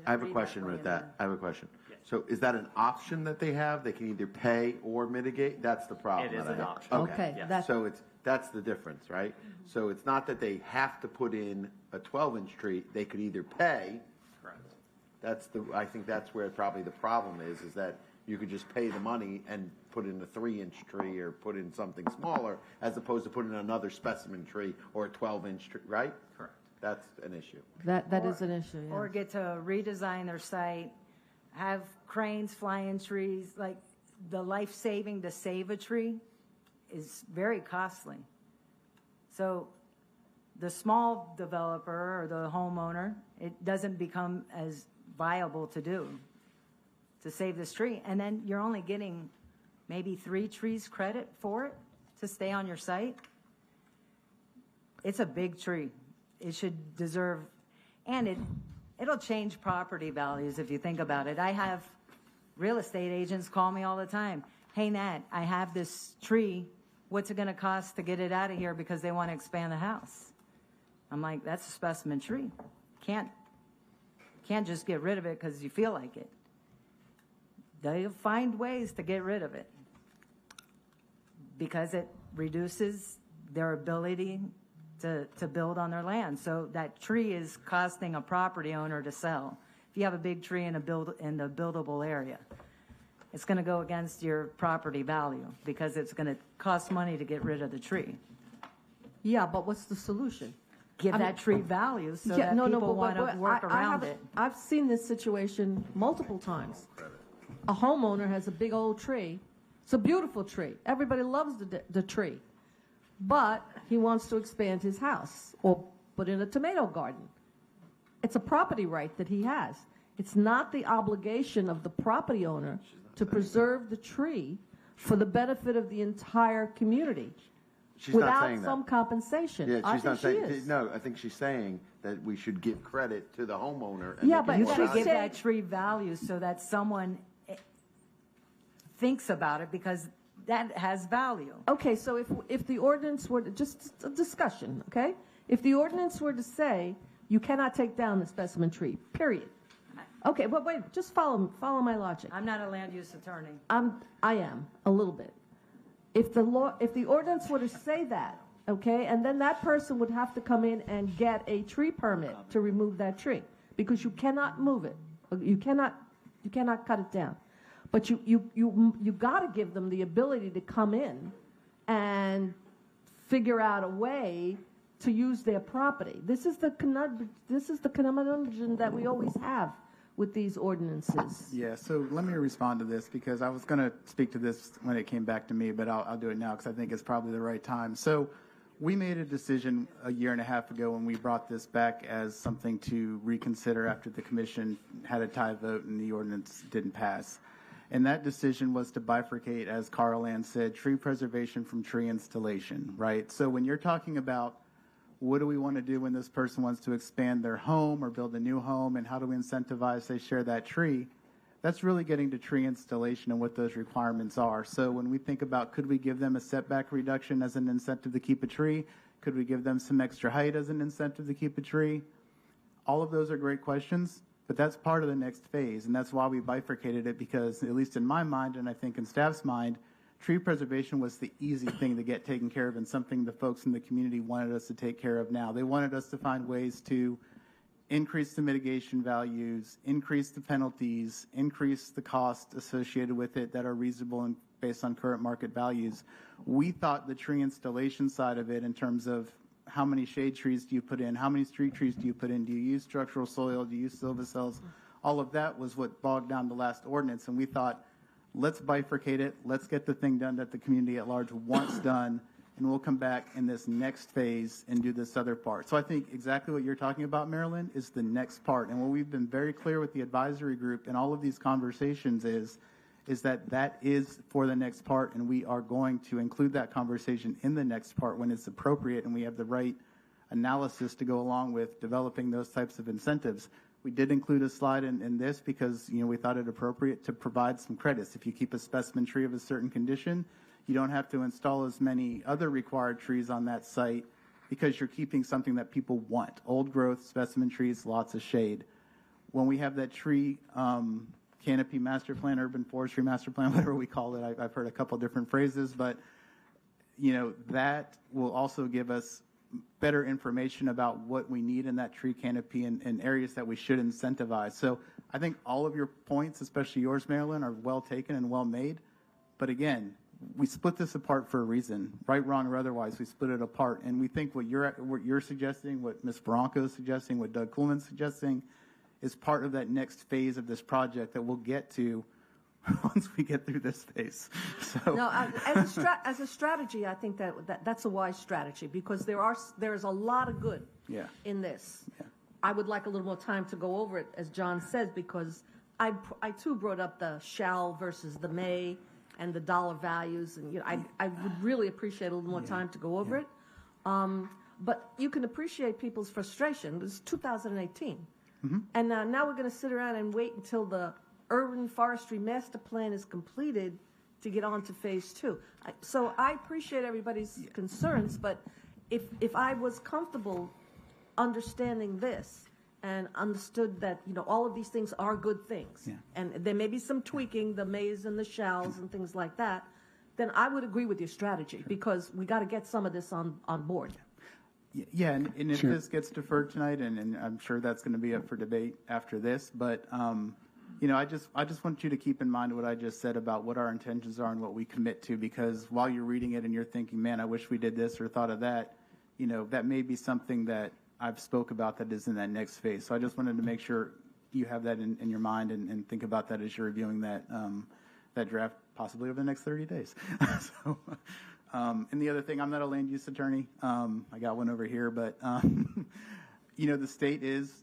I have a read that question way with in that. I have a question. Yes. So is that an option that they have? They can either pay or mitigate? That's the problem. It is that I an have. option. Okay, Yes. that's- So that's the difference, right? So it's not that they have to put in a 12-inch tree. They could either pay. Correct. I think that's where probably the problem is that you could just pay the money and put in a 3-inch tree or put in something smaller as opposed to putting in another specimen tree or a 12-inch tree, right? Correct. That's an issue. That is an issue, yeah. Or get to redesign their site, have cranes fly in trees, like the life-saving to save a tree is very costly. So the small developer or the homeowner, it doesn't become as viable to do, to save this tree. And then you're only getting maybe 3 trees credit for it to stay on your site. It's a big tree. It should deserve, and it'll change property values if you think about it. I have real estate agents call me all the time. Hey, Nat, I have this tree. What's it going to cost to get it out of here because they want to expand the house? I'm like, that's a specimen tree. Can't just get rid of it because you feel like it. They'll find ways to get rid of it because it reduces their ability to build on their land. So that tree is costing a property owner to sell. If you have a big tree in the buildable area, it's going to go against your property value because it's going to cost money to get rid of the tree. Yeah, but what's the solution? Give that tree value so that people want to work around it. I've seen this situation multiple times. A homeowner has a big old tree. It's a beautiful tree. Everybody loves the tree. But he wants to expand his house or put in a tomato garden. It's a property right that he has. It's not the obligation of the property owner to preserve the tree for the benefit of the entire community She's not without saying that. some compensation. Yeah, I she's think not saying. she is. No, I think she's saying that we should give credit to the homeowner. And Yeah, make it but You more should she's give valuable. that tree value so that someone thinks about it because that has value. Okay, so if the ordinance were to, just a discussion, okay? If the ordinance were to say you cannot take down the specimen tree, period. Okay, but wait, just follow my logic. I'm not a land use attorney. I am a little bit. If the ordinance were to say that, okay, and then that person would have to come in and get a tree permit to remove that tree because you cannot move it. You cannot cut it down. But you got to give them the ability to come in and figure out a way to use their property. This is the conundrum that we always have with these ordinances. Yeah, so let me respond to this because I was going to speak to this when it came back to me, but I'll do it now because I think it's probably the right time. So we made a decision a year and a half ago when we brought this back as something to reconsider after the commission had a tie vote and the ordinance didn't pass. And that decision was to bifurcate, as Carl Ann said, tree preservation from tree installation, right? So when you're talking about what do we want to do when this person wants to expand their home or build a new home, and how do we incentivize they share that tree, that's really getting to tree installation and what those requirements are. So when we think about could we give them a setback reduction as an incentive to keep a tree, could we give them some extra height as an incentive to keep a tree, all of those are great questions. But that's part of the next phase, and that's why we bifurcated it because, at least in my mind, and I think in staff's mind, tree preservation was the easy thing to get taken care of and something the folks in the community wanted us to take care of now. They wanted us to find ways to increase the mitigation values, increase the penalties, increase the costs associated with it that are reasonable and based on current market values. We thought the tree installation side of it in terms of how many shade trees do you put in? How many street trees do you put in? Do you use structural soil? Do you use silvicells? All of that was what bogged down the last ordinance. And we thought, let's bifurcate it. Let's get the thing done that the community at large wants done. And we'll come back in this next phase and do this other part. So I think exactly what you're talking about, Marilyn, is the next part. And what we've been very clear with the advisory group in all of these conversations is is that that is for the next part, and we are going to include that conversation in the next part when it's appropriate and we have the right analysis to go along with developing those types of incentives. We did include a slide in this because, we thought it appropriate to provide some credits. If you keep a specimen tree of a certain condition, you don't have to install as many other required trees on that site because you're keeping something that people want. Old growth, specimen trees, lots of shade. When we have that tree canopy master plan, urban forestry master plan, whatever we call it, I've heard a couple different phrases, but that will also give us better information about what we need in that tree canopy and areas that we should incentivize. So I think all of your points, especially yours, Marilyn, are well taken and well made. But again, we split this apart for a reason, right, wrong, or otherwise. We split it apart, and we think what you're suggesting, what Ms. Bronco is suggesting, what Doug Kuhlman's suggesting, is part of that next phase of this project that we'll get to once we get through this phase. So Now, as a strategy, I think that's a wise strategy because there is a lot of good in this. Yeah. I would like a little more time to go over it, as John says, because I too brought up the shall versus the may and the dollar values, and I would really appreciate a little more time to go over it. But you can appreciate people's frustration. It was 2018, and now we're going to sit around and wait until the urban forestry master plan is completed to get on to phase 2. So I appreciate everybody's concerns, but if I was comfortable understanding this and understood that, all of these things are good things, and there may be some tweaking, the mays and the shalls and things like that, then I would agree with your strategy because we got to get some of this on board. Yeah, and if this gets deferred tonight, and I'm sure that's going to be up for debate after this, but I just want you to keep in mind what I just said about what our intentions are and what we commit to, because while you're reading it and you're thinking, man, I wish we did this or thought of that, that may be something that I've spoke about that is in that next phase. So I just wanted to make sure you have that in your mind and think about that as you're reviewing that draft possibly over the next 30 days. So, and the other thing, I'm not a land use attorney. I got one over here, but the state is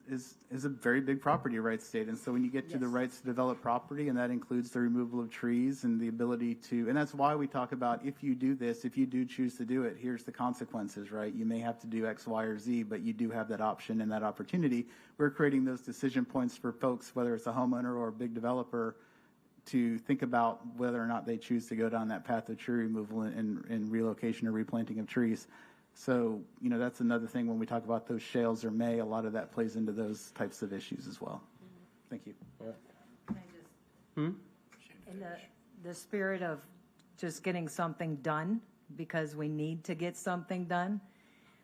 a very big property rights state. And so when you get to the rights to develop property, and that includes the removal of trees and the ability to, and that's why we talk about if you do this, if you do choose to do it, here's the consequences, right? You may have to do X, Y, or Z, but you do have that option and that opportunity. We're creating those decision points for folks, whether it's a homeowner or a big developer, to think about whether or not they choose to go down that path of tree removal and relocation or replanting of trees. So, that's another thing when we talk about those shales or may, a lot of that plays into those types of issues as well. Thank you. In the spirit of just getting something done, because we need to get something done,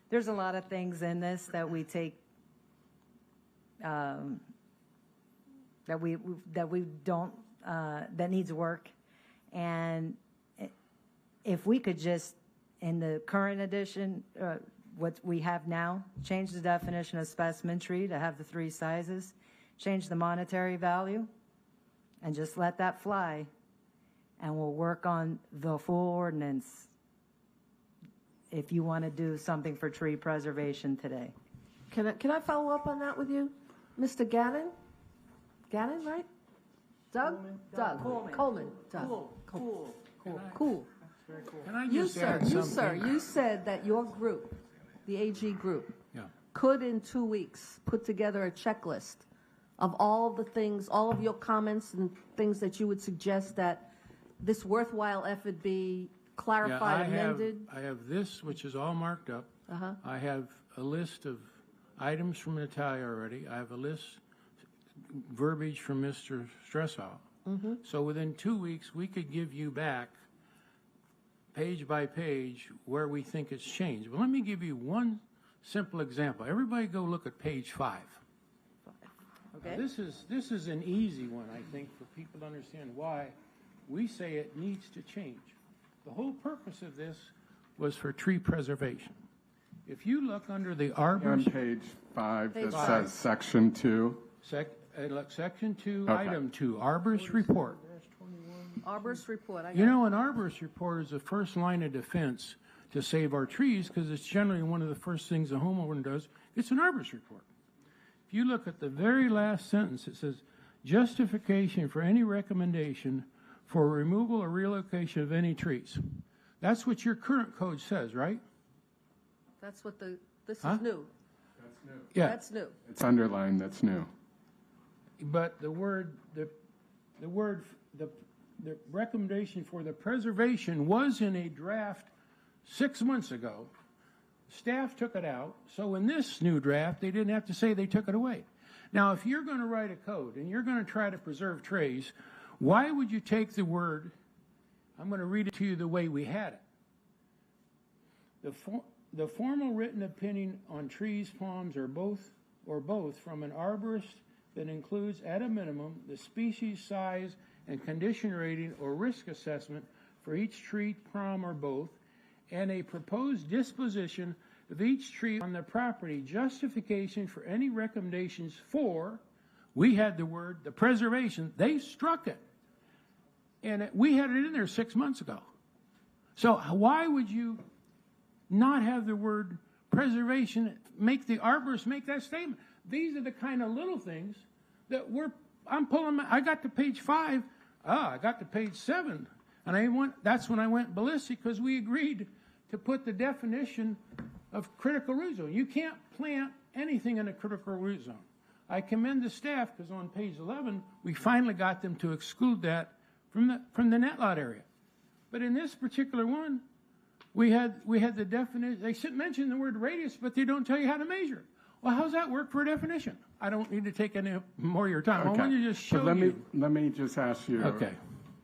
there's a lot of things in this that we take, that we don't, that needs work. And if we could just, in the current edition, what we have now, change the definition of specimen tree to have the 3 sizes, change the monetary value, and just let that fly, and we'll work on the full ordinance if you want to do something for tree preservation today. Can I follow up on that with you? Mr. Gannon? Gannon, right? Doug? Coleman. Doug. Cool. Can I You, just sir, add something? you said that your group, the AG group, could in 2 weeks put together a checklist of all the things, all of your comments and things that you would suggest that this worthwhile effort be clarified, amended. I have this, which is all marked up. I have a list of items from Natalia already. I have a list, verbiage from Mr. Stressow. So within 2 weeks, we could give you back page by page where we think it's changed. But let me give you one simple example. Everybody go look at page 5. Okay. This is an easy one, I think, for people to understand why we say it needs to change. The whole purpose of this was for tree preservation. If you look under the arbor... On page 5, it says section 2. Section 2, item 2, arborist report. Arborist report. An arborist report is the first line of defense to save our trees because it's generally one of the first things a homeowner does. It's an arborist report. If you look at the very last sentence, it says, justification for any recommendation for removal or relocation of any trees. That's what your current code says, right? That's what this Huh? is new. Yeah. That's new. It's underlined, that's new. But the recommendation for the preservation was in a draft 6 months ago. Staff took it out, so in this new draft, they didn't have to say they took it away. Now, if you're going to write a code and you're going to try to preserve trees, why would you take the word, I'm going to read it to you the way we had it. The formal written opinion on trees, palms, or both from an arborist that includes, at a minimum, the species, size, and condition rating or risk assessment for each tree, palm, or both, and a proposed disposition of each tree on the property, justification for any recommendations for, we had the word, the preservation, they struck it. And we had it in there 6 months ago. So why would you not have the word preservation, make the arborist make that statement? These are the kind of little things that I'm pulling, I got to page 5, I got to page 7, and that's when I went ballistic, because we agreed to put the definition of critical root zone. You can't plant anything in a critical root zone. I commend the staff, because on page 11, we finally got them to exclude that from the net lot area. But in this particular one, we had the definition, they mention the word radius, but they don't tell you how to measure it. Well, how's that work for a definition? I don't need to take any more of your time. Okay. I want to just show But you. let me just ask you,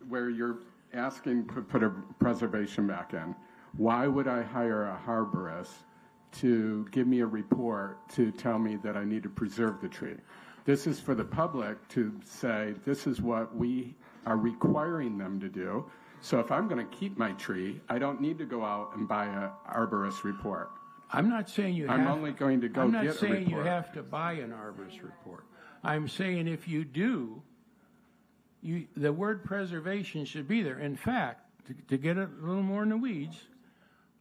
where you're asking to put a preservation back in, why would I hire a arborist to give me a report to tell me that I need to preserve the tree? This is for the public to say, this is what we are requiring them to do. So if I'm going to keep my tree, I don't need to go out and buy an arborist report. I'm not saying you have. I'm only going to go get a report. I'm not saying you have to buy an arborist report. I'm saying if you do, the word preservation should be there. In fact, to get a little more in the weeds,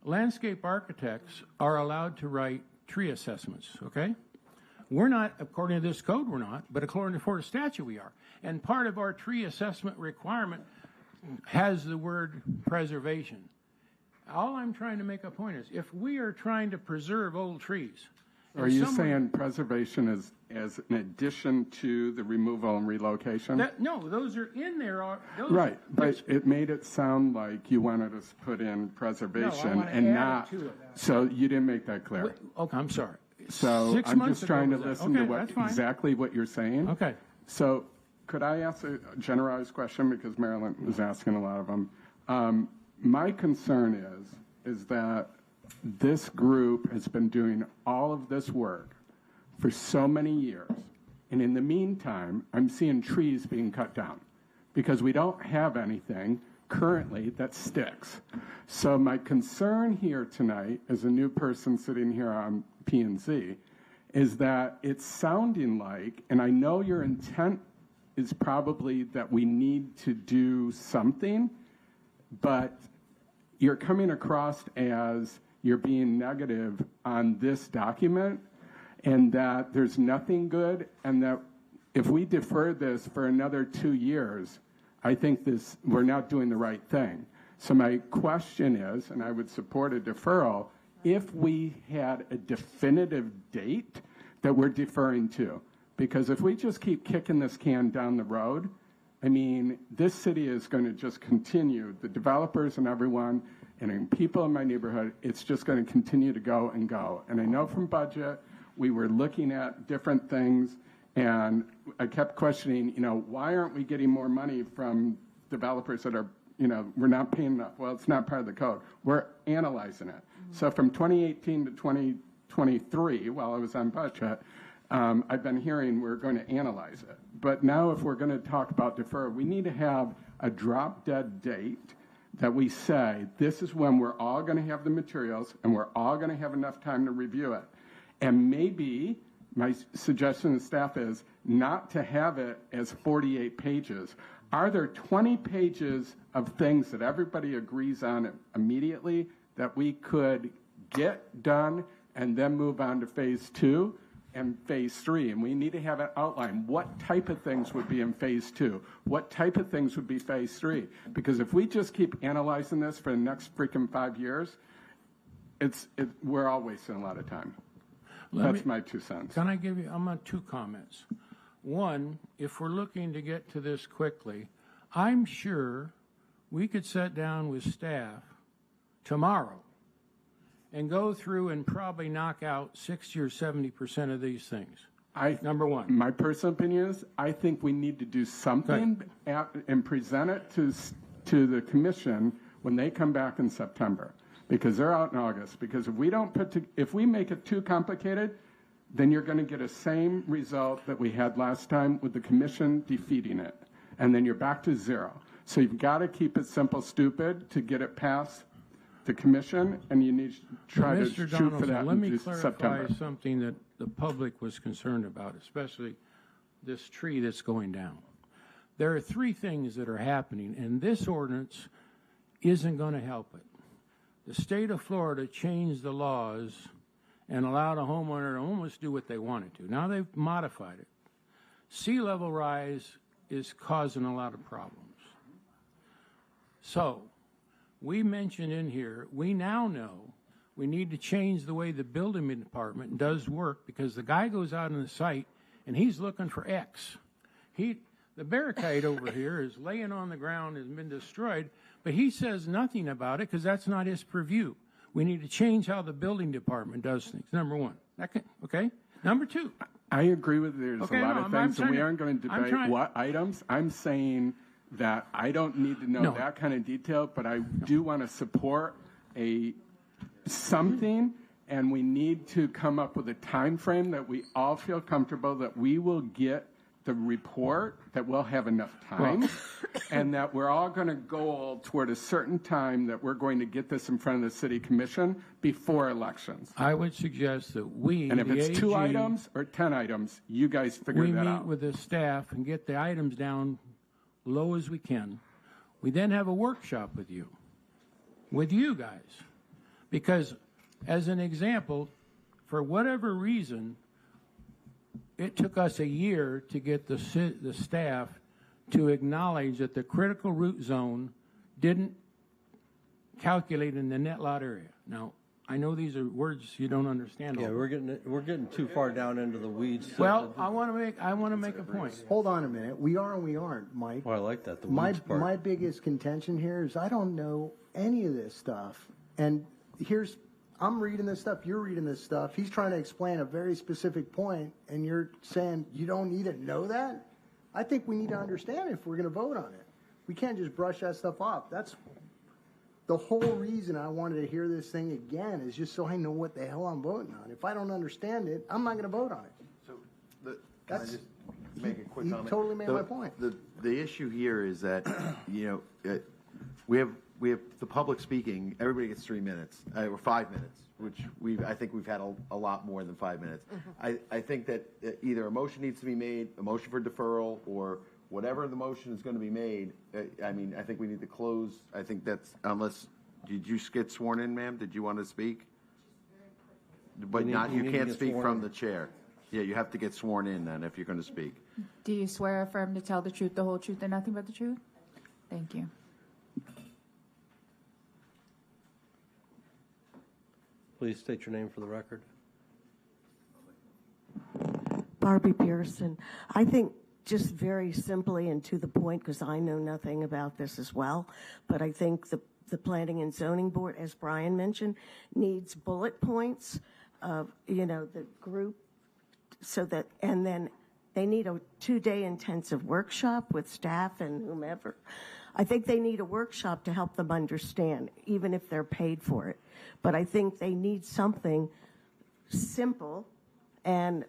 landscape architects are allowed to write tree assessments, okay? We're not, according to this code, we're not, but according to Florida statute, we are. And part of our tree assessment requirement has the word preservation. All I'm trying to make a point is, if we are trying to preserve old trees. Are you saying preservation is as an addition to the removal and relocation? No, those are in there. Right, but it made it sound like you wanted us to put in preservation and not, so you didn't make that clear. Okay, I'm sorry. So I'm just trying to listen to exactly what you're saying. Okay. So could I ask a generalized question, because Marilyn was asking a lot of them? My concern is that this group has been doing all of this work for so many years, and in the meantime, I'm seeing trees being cut down because we don't have anything currently that sticks. So my concern here tonight, as a new person sitting here on P&Z, is that it's sounding like, and I know your intent is probably that we need to do something, but you're coming across as you're being negative on this document, and that there's nothing good, and that if we defer this for another 2 years, I think we're not doing the right thing. So my question is, and I would support a deferral, if we had a definitive date that we're deferring to. Because if we just keep kicking this can down the road, I mean, this city is going to just continue, the developers and everyone, and people in my neighborhood, it's just going to continue to go and go. And I know from budget, we were looking at different things, and I kept questioning, why aren't we getting more money from developers that are, we're not paying enough? Well, it's not part of the code. We're analyzing it. Mm-hmm. So from 2018 to 2023, while I was on budget, I've been hearing we're going to analyze it. But now if we're going to talk about defer, we need to have a drop-dead date that we say, this is when we're all going to have the materials and we're all going to have enough time to review it. And maybe my suggestion to staff is not to have it as 48 pages. Are there 20 pages of things that everybody agrees on immediately that we could get done and then move on to phase 2? and Phase 3, and we need to have an outline. What type of things would be in Phase 2? What type of things would be Phase 3? Because if we just keep analyzing this for the next freaking 5 years, we're all wasting a lot of time. That's my 2 cents. Can I give you, I'm on 2 comments. One, if we're looking to get to this quickly, I'm sure we could sit down with staff tomorrow and go through and probably knock out 60 or 70% of these things. Number one. My personal opinion is, I think we need to do something and present it to the commission when they come back in September, because they're out in August. Because if we make it too complicated, then you're going to get the same result that we had last time with the commission defeating it, and then you're back to 0. So you've got to keep it simple, stupid to get it past the commission, and you need to try to shoot for that let me in clarify September. something that the public was concerned about, especially this tree that's going down. There are 3 things that are happening, and this ordinance isn't going to help it. The state of Florida changed the laws and allowed a homeowner to almost do what they wanted to. Now they've modified it. Sea level rise is causing a lot of problems. So, we mentioned in here, we now know we need to change the way the building department does work, because the guy goes out on the site and he's looking for X. The barricade over here is laying on the ground, has been destroyed, but he says nothing about it because that's not his purview. We need to change how the building department does things, number one. Okay? Number 2. I agree with you. There's a lot of things, and we aren't going to debate what items. I'm saying that I don't need to know that kind of detail, but I do want to support something, and we need to come up with a time frame that we all feel comfortable that we will get the report, that we'll have enough time, and that we're all going to go toward a certain time that we're going to get this in front of the city commission before elections. I would suggest that we, and if the it's 2 AG, items or 10 items, you guys figure that we out. meet with the staff and get the items down low as we can. We then have a workshop with you guys. Because, as an example, for whatever reason, it took us a year to get the staff to acknowledge that the critical root zone didn't calculate in the net lot area. Now, I know these are words you don't understand. Yeah, we're getting too far down into the weeds. Well, I want to make a point. Hold on a minute. We are and we aren't, Mike. Well, I like that, the My weeds part. my biggest contention here is I don't know any of this stuff. And I'm reading this stuff, you're reading this stuff. He's trying to explain a very specific point, and you're saying you don't need to know that? I think we need to understand it if we're going to vote on it. We can't just brush that stuff off. That's the whole reason I wanted to hear this thing again, is just so I know what the hell I'm voting on. If I don't understand it, I'm not going to vote on it. So, can I just make a quick he comment? totally made my point. The issue here is that, we have the public speaking, everybody gets 3 minutes, or 5 minutes, which I think we've had a lot more than 5 minutes. I think that either a motion needs to be made, a motion for deferral, or whatever the motion is going to be made. I think we need to close. I think that's, did you get sworn in, ma'am? Did you want to speak? But you can't speak from the chair. Yeah, you have to get sworn in then if you're going to speak. Do you swear or affirm to tell the truth, the whole truth, and nothing but the truth? Thank you. Please state your name for the record. Barbie Pearson. I think just very simply and to the point, because I know nothing about this as well, but I think the Planning and Zoning Board, as Brian mentioned, needs bullet points of, the group, so that, and then they need a 2-day intensive workshop with staff and whomever. I think they need a workshop to help them understand, even if they're paid for it. But I think they need something simple and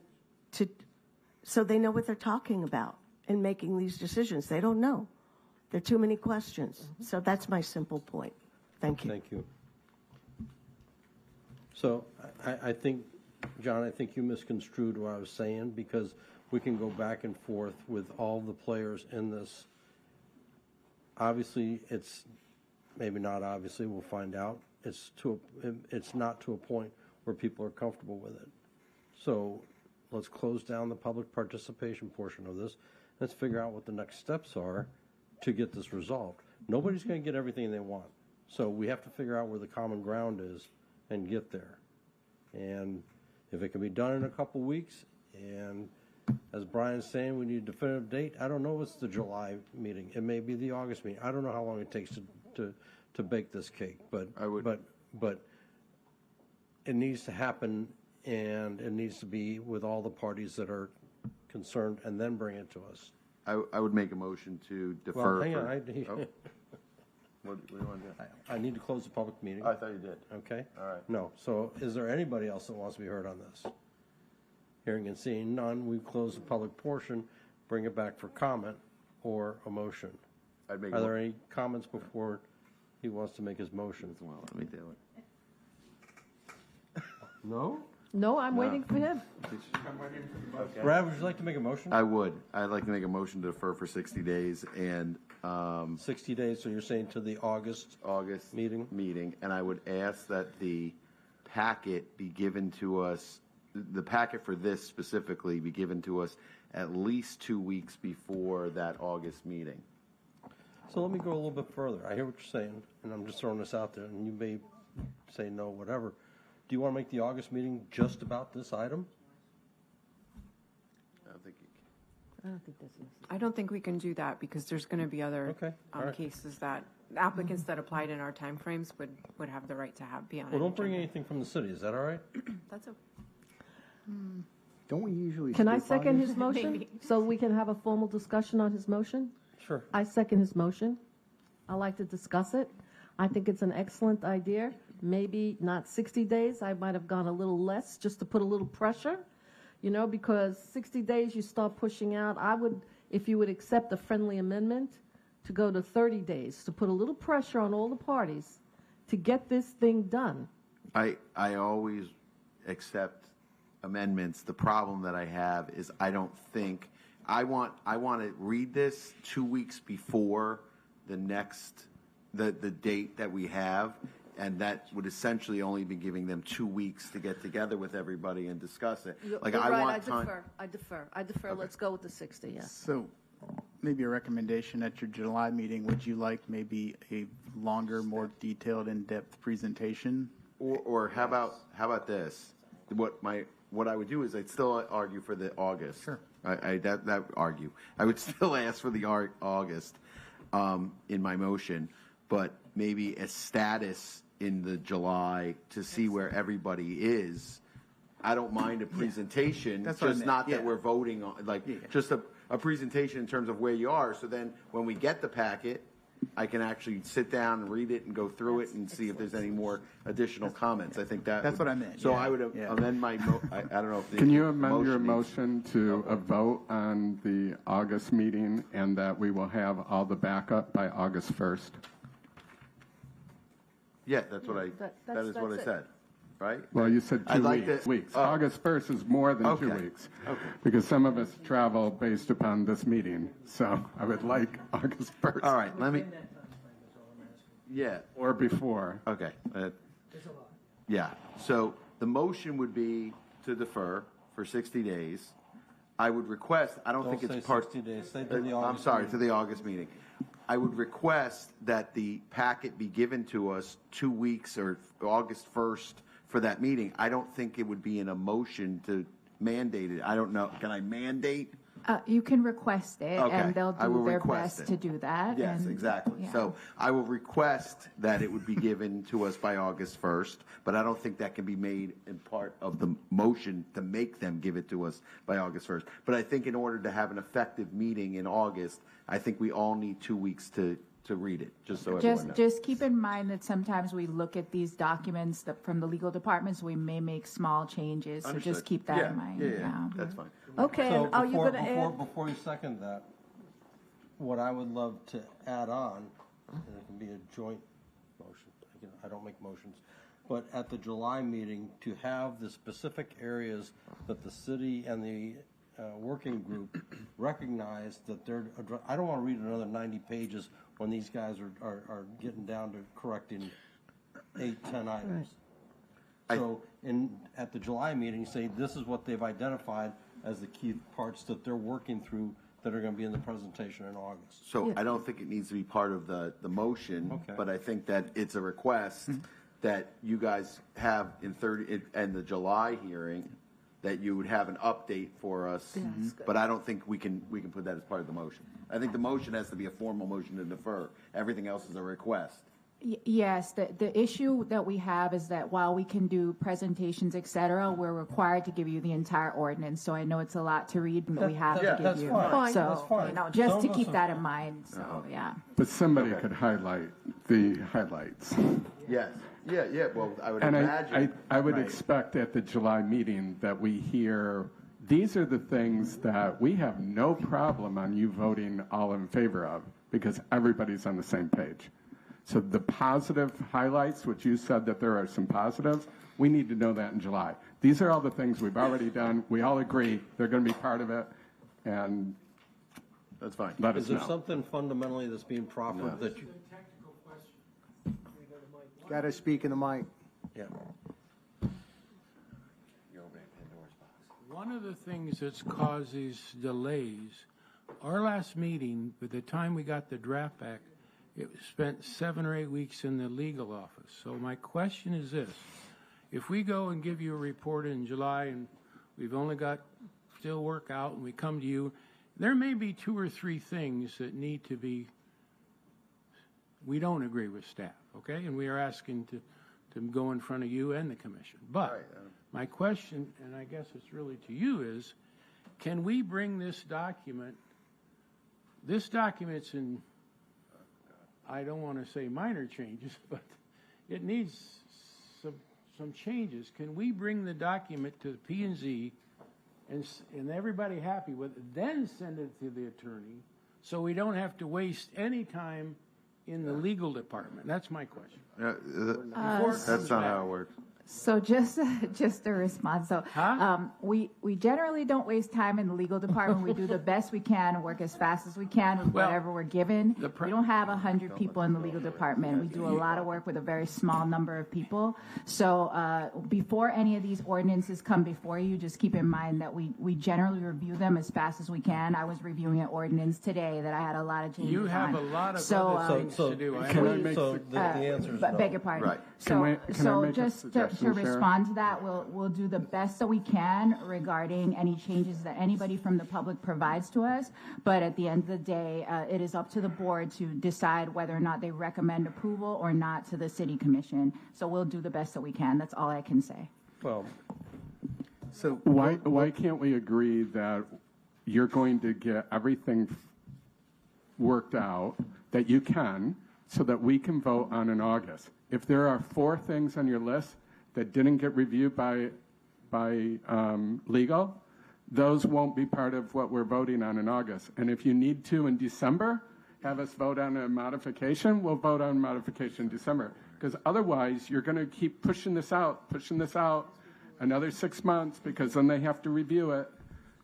so they know what they're talking about in making these decisions. They don't know. There are too many questions. So that's my simple point. Thank you. Thank you. So I think, John, I think you misconstrued what I was saying, because we can go back and forth with all the players in this. Obviously, it's maybe not obviously, we'll find out. It's not to a point where people are comfortable with it. So let's close down the public participation portion of this. Let's figure out what the next steps are to get this resolved. Nobody's going to get everything they want. So we have to figure out where the common ground is and get there. And if it can be done in a couple weeks, and as Brian's saying, we need a definitive date, I don't know if it's the July meeting. It may be the August meeting. I don't know how long it takes to bake this cake, but it needs to happen, and it needs to be with all the parties that are concerned, and then bring it to us. I would make a motion to defer. Well, hang on. What do you want to do? I need to close the public meeting. I thought you did. Okay? All right. No. So is there anybody else that wants to be heard on this? Hearing and seeing none, we close the public portion, bring it back for comment or a motion. I'd make Are there any comments before he wants to make his motion? Well, let me do it. No? No, I'm waiting for him. Okay. Brad, would you like to make a motion? I would. I'd like to make a motion to defer for 60 days and 60 days, so you're saying to the August meeting, and I would ask that the packet be given to us, the packet for this specifically be given to us at least 2 weeks before that August meeting. So let me go a little bit further. I hear what you're saying, and I'm just throwing this out there, and you may say no, whatever. Do you want to make the August meeting just about this item? I don't think you I don't think that's necessary. I don't think we can do that because there's going to be other all right. cases that applicants that applied in our timeframes would have the right to be on. Well, don't bring anything from the city. Is that all right? That's okay. Don't we usually? Can I skip on second this? his motion? So we can have a formal discussion on his motion? Sure. I second his motion. I'd like to discuss it. I think it's an excellent idea. Maybe not 60 days. I might have gone a little less just to put a little pressure, because 60 days you start pushing out. I would, if you would accept a friendly amendment, to go to 30 days, to put a little pressure on all the parties to get this thing done. I always accept amendments. The problem that I have is I don't think, I want to read this 2 weeks before the next, the date that we have, and that would essentially only be giving them 2 weeks to get together with everybody and discuss it. You're Like, right, want time. I defer. Let's go with the 60, yeah. So maybe a recommendation at your July meeting, would you like maybe a longer, more detailed, in-depth presentation? Or how about this? What I would do is I'd still argue for the August. Sure. That argue. I would still ask for the August in my motion, but maybe a status in the July to see where everybody is. I don't mind a presentation, That's what I just meant. not that Yeah. we're voting on, just a presentation in terms of where you are. So then when we get the packet, I can actually sit down and read it and go through it and see if there's any more additional comments. I think That's what I meant, So yeah. I would Yeah. amend my, I don't know if the Can you amend your needs- motion to a vote on the August meeting and that we will have all the backup by August 1st? Yeah, that's what that is what I that's it. said, right? Well, you said I'd 2 like weeks. to- Weeks. oh. August 1st is more than 2 Okay. weeks. Okay. Because some of us travel based upon this meeting. So I would like August 1st. All right, let me, yeah, Or before. okay. Yeah, so the motion would be to defer for 60 days. I would request, I don't think Don't it's say part. 60 days. Say to the I'm August sorry, meeting. to the August meeting. I would request that the packet be given to us 2 weeks or August 1st for that meeting. I don't think it would be in a motion to mandate it. I don't know, can I mandate? You can request it, Okay, and they'll I will do their request best it. to do that. Yes, and- exactly. yeah. So I will request that it would be given to us by August 1st, but I don't think that can be made in part of the motion to make them give it to us by August 1st. But I think in order to have an effective meeting in August, I think we all need 2 weeks to read it, just so everyone knows. Just keep in mind that sometimes we look at these documents from the legal departments, we may make small changes, so just Understood. keep that Yeah, in mind. Yeah, that's fine. Okay, So and are you going to add? Before you second that, what I would love to add on, and it can be a joint motion, I don't make motions, but at the July meeting, to have the specific areas that the city and the working group recognize that they're, I don't want to read another 90 pages when these guys are getting down to correcting 8, 10 items. So at the July meeting, say this is what they've identified as the key parts that they're working through that are going to be in the presentation in August. So I don't think it needs to be part of the motion, Okay. but I think that it's a request that you guys have in the July hearing, that you would have an update for us. But I don't think we can put that as part of the motion. I think the motion has to be a formal motion to defer. Everything else is a request. Yes, the issue that we have is that while we can do presentations, et cetera, we're required to give you the entire ordinance. So I know it's a lot to read, but we have to give you. Fine. So, That's fine. you know, just Some to of keep us that in mind, so, yeah. But somebody could highlight the highlights. Yes. Yeah. Well, I would And imagine. I would Right. expect at the July meeting that we hear, these are the things that we have no problem on you voting all in favor of, because everybody's on the same page. So the positive highlights, which you said that there are some positives, we need to know that in July. These are all the things we've already done. We all agree they're going to be part of it, and that's fine. Let us Is there know. something fundamentally that's being proffered that you? Got to speak in the mic. Yeah. One of the things that's caused these delays, our last meeting, by the time we got the draft back, it spent 7 or 8 weeks in the legal office. So my question is this: if we go and give you a report in July and we've only got still work out and we come to you, there may be 2 or 3 things that need to be, we don't agree with staff, okay? And we are asking to go in front of you and the commission. But my question, and I guess it's really to you, is can we bring this document's in, I don't want to say minor changes, but it needs some changes. Can we bring the document to the P&Z and everybody happy with it, then send it to the attorney so we don't have to waste any time in the legal department? That's my question. That's not how it works. So just a response. So we generally don't waste time in the legal department. We do the best we can and work as fast as we can with whatever we're given. We don't have 100 people in the legal department. We do a lot of work with a very small number of people. So before any of these ordinances come before you, just keep in mind that we generally review them as fast as we can. I was reviewing an ordinance today that I had a lot of changes You have on. a lot of So, other things to do. The answer is no. beg your pardon. Right. So, Can I make a just suggestion, to Sharon? respond to that, we'll do the best that we can regarding any changes that anybody from the public provides to us. But at the end of the day, it is up to the board to decide whether or not they recommend approval or not to the city commission. So we'll do the best that we can. That's all I can say. Well, So Why can't we agree that you're going to get everything worked out that you can, so that we can vote on in August? If there are 4 things on your list that didn't get reviewed by legal, those won't be part of what we're voting on in August. And if you need to in December, have us vote on a modification, we'll vote on modification in December. Because otherwise, you're going to keep pushing this out another 6 months, because then they have to review it.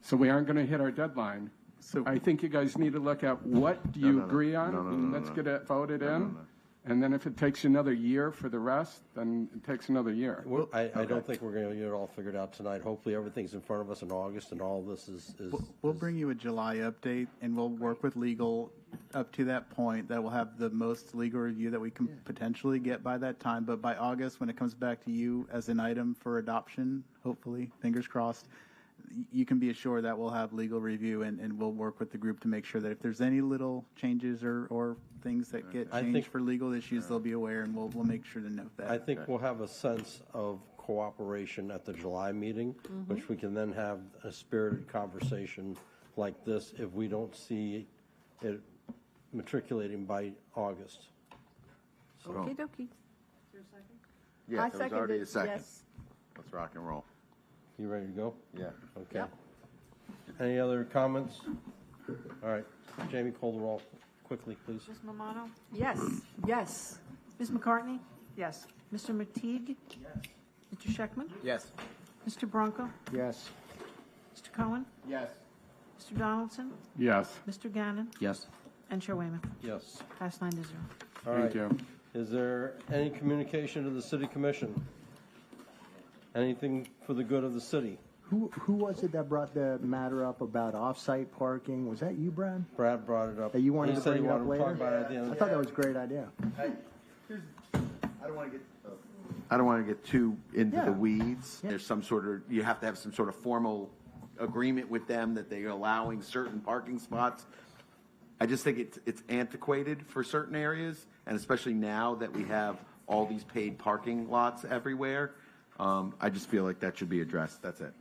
So we aren't going to hit our deadline. So I think you guys need to look at what do you agree on. Let's get it voted in. And then if it takes you another year for the rest, then it takes another year. I don't think we're going to get it all figured out tonight. Hopefully, everything's in front of us in August, and all this is. We'll bring you a July update, and we'll work with legal up to that point. That will have the most legal review that we can potentially get by that time. But by August, when it comes back to you as an item for adoption, hopefully, fingers crossed, you can be assured that we'll have legal review, and we'll work with the group to make sure that if there's any little changes or things that get changed for legal issues, they'll be aware, and we'll make sure to note that. I think we'll have a sense of cooperation at the July meeting, which we can then have a spirited conversation like this if we don't see it matriculating by August. So, Okey dokey. Yeah, I there was already a seconded, second. yes. Let's rock and roll. you ready to go? Yeah. Okay. Any other comments? All right. Jamie, call the roll quickly, please. Ms. Mamano? Yes. Yes. Ms. McCartney? Yes. Mr. McTeague? Yes. Mr. Scheckman? Yes. Mr. Bronco? Yes. Mr. Cohen? Yes. Mr. Donaldson? Yes. Mr. Gannon? Yes. And Chair Wayman? Yes. Passed 9-0. All Thank right. you. Is there any communication to the city commission? anything for the good of the city. Who was it that brought the matter up about off-site parking? Was that you, Brad? Brad brought it up. That you wanted He to said bring he it up wanted to talk later? about it at the end. I thought that was a great idea. I don't want to get too into Yeah. the weeds. There's some sort of, you have to have some sort of formal agreement with them that they are allowing certain parking spots. I just think it's antiquated for certain areas, and especially now that we have all these paid parking lots everywhere. I just feel like that should be addressed. That's it.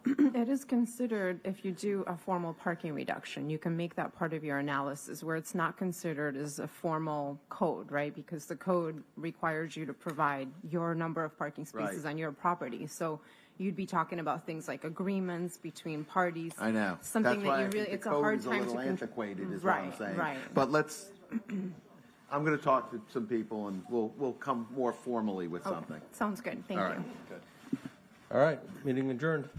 It is considered, if you do a formal parking reduction, you can make that part of your analysis where it's not considered as a formal code, right? Because the code requires you to provide your number of parking spaces Right. on your property. So you'd be talking about things like agreements between parties. I know. Something That's why that I you think really, the it's a code hard is time to. little antiquated is what I'm Right, saying. right. But I'm going to talk to some people and we'll come more formally with something. Sounds good. Thank All you. right. Good. All right, meeting adjourned.